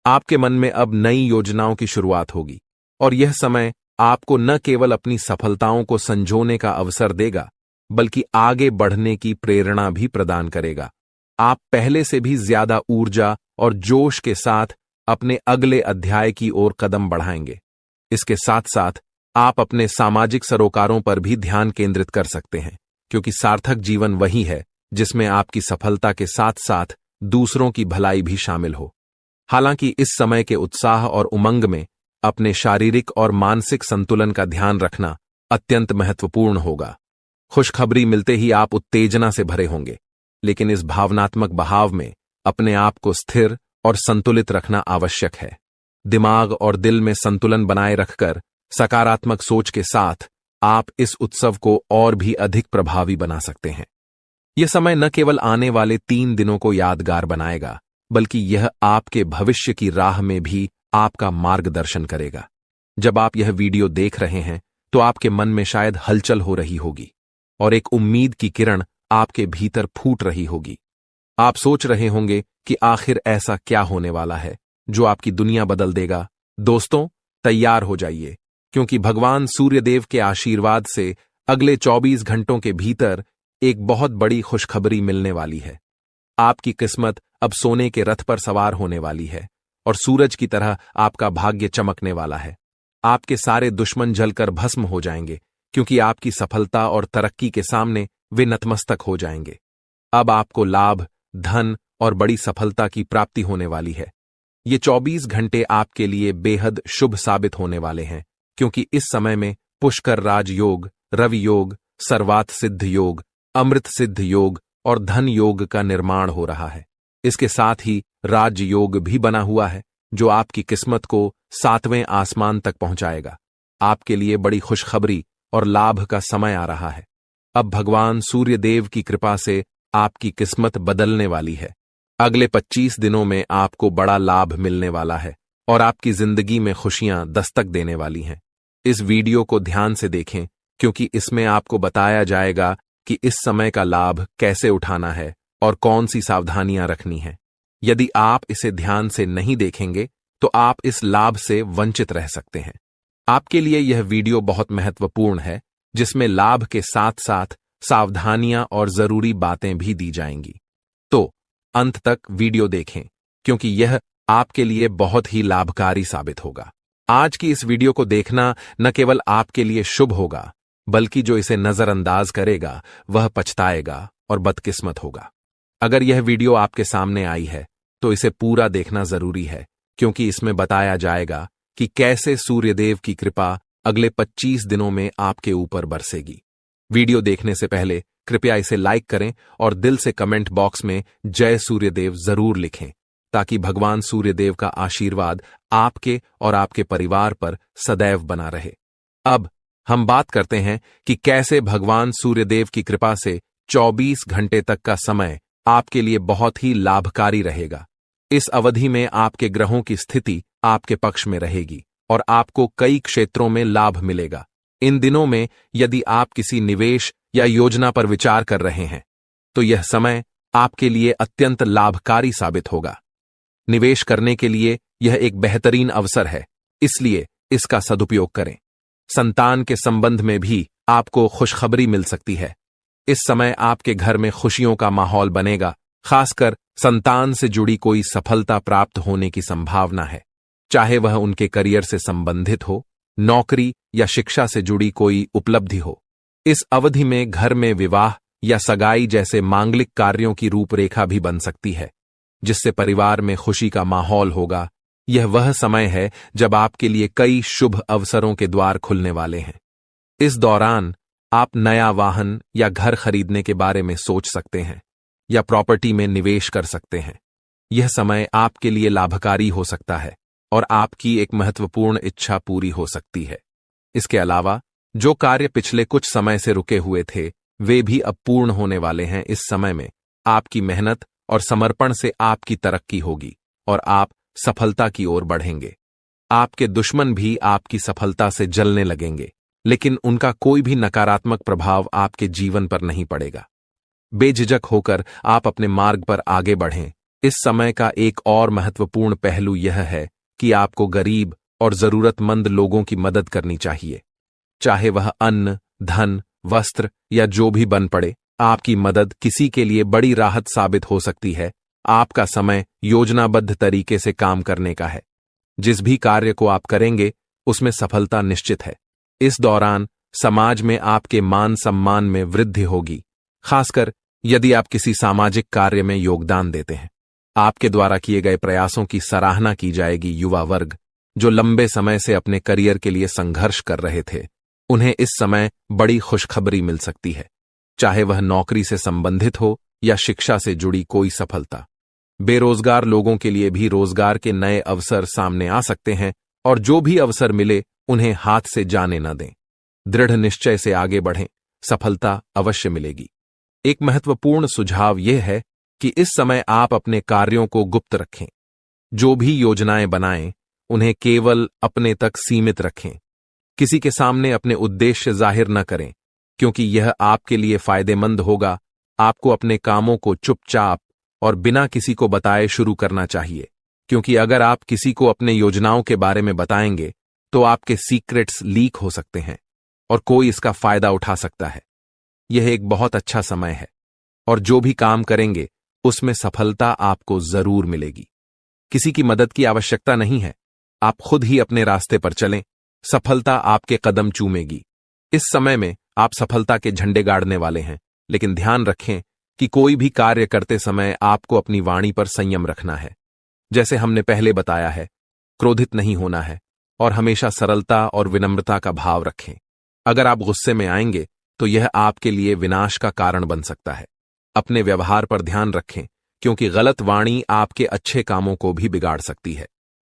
आपके मन में अब नई योजनाओं की शुरुआत होगी और यह समय आपको न केवल अपनी सफलताओं को संजोने का अवसर देगा, बल्कि आगे बढ़ने की प्रेरणा भी प्रदान करेगा। आप पहले से भी ज्यादा ऊर्जा और जोश के साथ अपने अगले अध्याय की ओर कदम बढ़ाएंगे। इसके साथ साथ आप अपने सामाजिक सरोकारों पर भी ध्यान केंद्रित कर सकते हैं, क्योंकि सार्थक जीवन वही है जिसमें आपकी सफलता के साथ साथ दूसरों की भलाई भी शामिल हो। हालांकि इस समय के उत्साह और उमंग में अपने शारीरिक और मानसिक संतुलन का ध्यान रखना अत्यंत महत्वपूर्ण होगा। खुशखबरी मिलते ही आप उत्तेजना से भरे होंगे, लेकिन इस भावनात्मक बहाव में अपने आप को स्थिर और संतुलित रखना आवश्यक है। दिमाग और दिल में संतुलन बनाए रखकर सकारात्मक सोच के साथ आप इस उत्सव को और भी अधिक प्रभावी बना सकते हैं। यह समय न केवल आने वाले 3 दिनों को यादगार बनाएगा, बल्कि यह आपके भविष्य की राह में भी आपका मार्गदर्शन करेगा। जब आप यह वीडियो देख रहे हैं तो आपके मन में शायद हलचल हो रही होगी और एक उम्मीद की किरण आपके भीतर फूट रही होगी। आप सोच रहे होंगे कि आखिर ऐसा क्या होने वाला है जो आपकी दुनिया बदल देगा। दोस्तों, तैयार हो जाइए, क्योंकि भगवान सूर्यदेव के आशीर्वाद से अगले 24 घंटों के भीतर एक बहुत बड़ी खुशखबरी मिलने वाली है। आपकी किस्मत अब सोने के रथ पर सवार होने वाली है और सूरज की तरह आपका भाग्य चमकने वाला है। आपके सारे दुश्मन जलकर भस्म हो जाएंगे, क्योंकि आपकी सफलता और तरक्की के सामने वे नतमस्तक हो जाएंगे। अब आपको लाभ, धन और बड़ी सफलता की प्राप्ति होने वाली है। ये 24 घंटे आपके लिए बेहद शुभ साबित होने वाले हैं, क्योंकि इस समय में पुष्कर राज योग, रवि योग, सर्वात सिद्ध योग, अमृत सिद्ध योग और धन योग का निर्माण हो रहा है। इसके साथ ही राज योग भी बना हुआ है, जो आपकी किस्मत को 7वें आसमान तक पहुंचाएगा। आपके लिए बड़ी खुशखबरी और लाभ का समय आ रहा है। अब भगवान सूर्यदेव की कृपा से आपकी किस्मत बदलने वाली है। अगले 25 दिनों में आपको बड़ा लाभ मिलने वाला है और आपकी जिंदगी में खुशियां दस्तक देने वाली हैं। इस वीडियो को ध्यान से देखें, क्योंकि इसमें आपको बताया जाएगा कि इस समय का लाभ कैसे उठाना है और कौन सी सावधानियां रखनी है। यदि आप इसे ध्यान से नहीं देखेंगे तो आप इस लाभ से वंचित रह सकते हैं। आपके लिए यह वीडियो बहुत महत्वपूर्ण है, जिसमें लाभ के साथ साथ सावधानियां और जरूरी बातें भी दी जाएंगी। तो अंत तक वीडियो देखें, क्योंकि यह आपके लिए बहुत ही लाभकारी साबित होगा। आज की इस वीडियो को देखना न केवल आपके लिए शुभ होगा, बल्कि जो इसे नजरअंदाज करेगा वह पछताएगा और बदकिस्मत होगा। अगर यह वीडियो आपके सामने आई है तो इसे पूरा देखना जरूरी है, क्योंकि इसमें बताया जाएगा कि कैसे सूर्यदेव की कृपा अगले 25 दिनों में आपके ऊपर बरसेगी। वीडियो देखने से पहले कृपया इसे लाइक करें और दिल से कमेंट बॉक्स में जय सूर्यदेव जरूर लिखें, ताकि भगवान सूर्यदेव का आशीर्वाद आपके और आपके परिवार पर सदैव बना रहे। अब हम बात करते हैं कि कैसे भगवान सूर्यदेव की कृपा से 24 घंटे तक का समय आपके लिए बहुत ही लाभकारी रहेगा। इस अवधि में आपके ग्रहों की स्थिति आपके पक्ष में रहेगी और आपको कई क्षेत्रों में लाभ मिलेगा। इन दिनों में यदि आप किसी निवेश या योजना पर विचार कर रहे हैं तो यह समय आपके लिए अत्यंत लाभकारी साबित होगा। निवेश करने के लिए यह एक बेहतरीन अवसर है, इसलिए इसका सदुपयोग करें। संतान के संबंध में भी आपको खुशखबरी मिल सकती है। इस समय आपके घर में खुशियों का माहौल बनेगा, खासकर संतान से जुड़ी कोई सफलता प्राप्त होने की संभावना है, चाहे वह उनके करियर से संबंधित हो, नौकरी या शिक्षा से जुड़ी कोई उपलब्धि हो। इस अवधि में घर में विवाह या सगाई जैसे मांगलिक कार्यों की रूपरेखा भी बन सकती है, जिससे परिवार में खुशी का माहौल होगा। यह वह समय है जब आपके लिए कई शुभ अवसरों के द्वार खुलने वाले हैं। इस दौरान आप नया वाहन या घर खरीदने के बारे में सोच सकते हैं या प्रॉपर्टी में निवेश कर सकते हैं। यह समय आपके लिए लाभकारी हो सकता है और आपकी एक महत्वपूर्ण इच्छा पूरी हो सकती है। इसके अलावा जो कार्य पिछले कुछ समय से रुके हुए थे, वे भी अब पूर्ण होने वाले हैं। इस समय में आपकी मेहनत और समर्पण से आपकी तरक्की होगी और आप सफलता की ओर बढ़ेंगे। आपके दुश्मन भी आपकी सफलता से जलने लगेंगे, लेकिन उनका कोई भी नकारात्मक प्रभाव आपके जीवन पर नहीं पड़ेगा। बेझिझक होकर आप अपने मार्ग पर आगे बढ़ें इस समय का एक और महत्वपूर्ण पहलू यह है कि आपको गरीब और जरूरतमंद लोगों की मदद करनी चाहिए। चाहे वह अन्न, धन, वस्त्र या जो भी बन पड़े, आपकी मदद किसी के लिए बड़ी राहत साबित हो सकती है। आपका समय योजनाबद्ध तरीके से काम करने का है। जिस भी कार्य को आप करेंगे उसमें सफलता निश्चित है। इस दौरान समाज में आपके मान सम्मान में वृद्धि होगी, खासकर यदि आप किसी सामाजिक कार्य में योगदान देते हैं। आपके द्वारा किए गए प्रयासों की सराहना की जाएगी। युवा वर्ग जो लंबे समय से अपने करियर के लिए संघर्ष कर रहे थे, उन्हें इस समय बड़ी खुशखबरी मिल सकती है, चाहे वह नौकरी से संबंधित हो या शिक्षा से जुड़ी कोई सफलता। बेरोजगार लोगों के लिए भी रोजगार के नए अवसर सामने आ सकते हैं और जो भी अवसर मिले उन्हें हाथ से जाने न दें। दृढ़ निश्चय से आगे बढ़ें, सफलता अवश्य मिलेगी। एक महत्वपूर्ण सुझाव यह है कि इस समय आप अपने कार्यों को गुप्त रखें। जो भी योजनाएं बनाएं, उन्हें केवल अपने तक सीमित रखें। किसी के सामने अपने उद्देश्य जाहिर न करें, क्योंकि यह आपके लिए फायदेमंद होगा। आपको अपने कामों को चुपचाप और बिना किसी को बताए शुरू करना चाहिए, क्योंकि अगर आप किसी को अपने योजनाओं के बारे में बताएंगे तो आपके सीक्रेट्स लीक हो सकते हैं और कोई इसका फायदा उठा सकता है। यह एक बहुत अच्छा समय है और जो भी काम करेंगे उसमें सफलता आपको जरूर मिलेगी। किसी की मदद की आवश्यकता नहीं है, आप खुद ही अपने रास्ते पर चलें, सफलता आपके कदम चूमेगी। इस समय में आप सफलता के झंडे गाड़ने वाले हैं, लेकिन ध्यान रखें कि कोई भी कार्य करते समय आपको अपनी वाणी पर संयम रखना है। जैसे हमने पहले बताया है, क्रोधित नहीं होना है और हमेशा सरलता और विनम्रता का भाव रखें। अगर आप गुस्से में आएंगे तो यह आपके लिए विनाश का कारण बन सकता है। अपने व्यवहार पर ध्यान रखें, क्योंकि गलत वाणी आपके अच्छे कामों को भी बिगाड़ सकती है।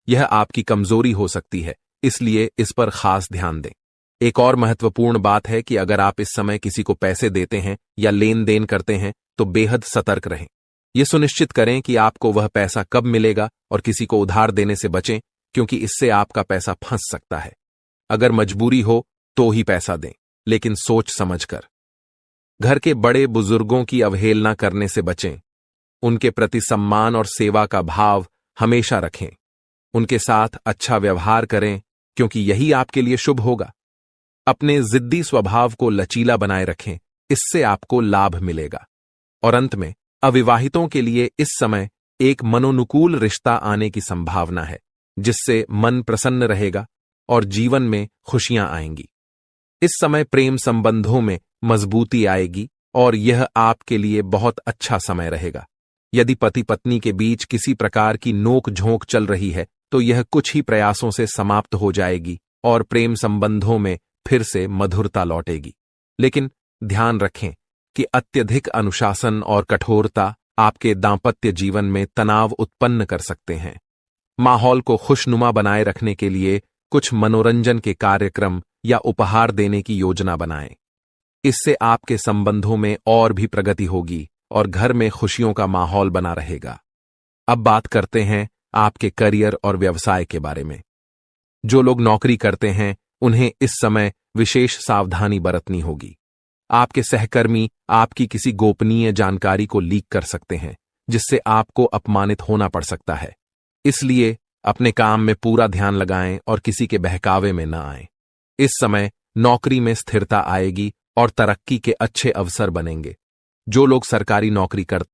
यह आपकी कमजोरी हो सकती है, इसलिए इस पर खास ध्यान दें। एक और महत्वपूर्ण बात है कि अगर आप इस समय किसी को पैसे देते हैं या लेन देन करते हैं तो बेहद सतर्क रहें। यह सुनिश्चित करें कि आपको वह पैसा कब मिलेगा और किसी को उधार देने से बचें, क्योंकि इससे आपका पैसा फंस सकता है। अगर मजबूरी हो तो ही पैसा दें, लेकिन सोच समझकर। घर के बड़े बुजुर्गों की अवहेलना करने से बचें। उनके प्रति सम्मान और सेवा का भाव हमेशा रखें। उनके साथ अच्छा व्यवहार करें, क्योंकि यही आपके लिए शुभ होगा। अपने जिद्दी स्वभाव को लचीला बनाए रखें, इससे आपको लाभ मिलेगा। और अंत में, अविवाहितों के लिए इस समय एक मनोनुकूल रिश्ता आने की संभावना है, जिससे मन प्रसन्न रहेगा और जीवन में खुशियां आएंगी। इस समय प्रेम संबंधों में मजबूती आएगी और यह आपके लिए बहुत अच्छा समय रहेगा। यदि पति पत्नी के बीच किसी प्रकार की नोक झोंक चल रही है तो यह कुछ ही प्रयासों से समाप्त हो जाएगी और प्रेम संबंधों में फिर से मधुरता लौटेगी। लेकिन ध्यान रखें कि अत्यधिक अनुशासन और कठोरता आपके दांपत्य जीवन में तनाव उत्पन्न कर सकते हैं। माहौल को खुशनुमा बनाए रखने के लिए कुछ मनोरंजन के कार्यक्रम या उपहार देने की योजना बनाएं। इससे आपके संबंधों में और भी प्रगति होगी और घर में खुशियों का माहौल बना रहेगा। अब बात करते हैं आपके करियर और व्यवसाय के बारे में। जो लोग नौकरी करते हैं उन्हें इस समय विशेष सावधानी बरतनी होगी। आपके सहकर्मी आपकी किसी गोपनीय जानकारी को लीक कर सकते हैं, जिससे आपको अपमानित होना पड़ सकता है। इसलिए अपने काम में पूरा ध्यान लगाएं और किसी के बहकावे में न आएं। इस समय नौकरी में स्थिरता आएगी और तरक्की के अच्छे अवसर बनेंगे। जो लोग सरकारी नौकरी करते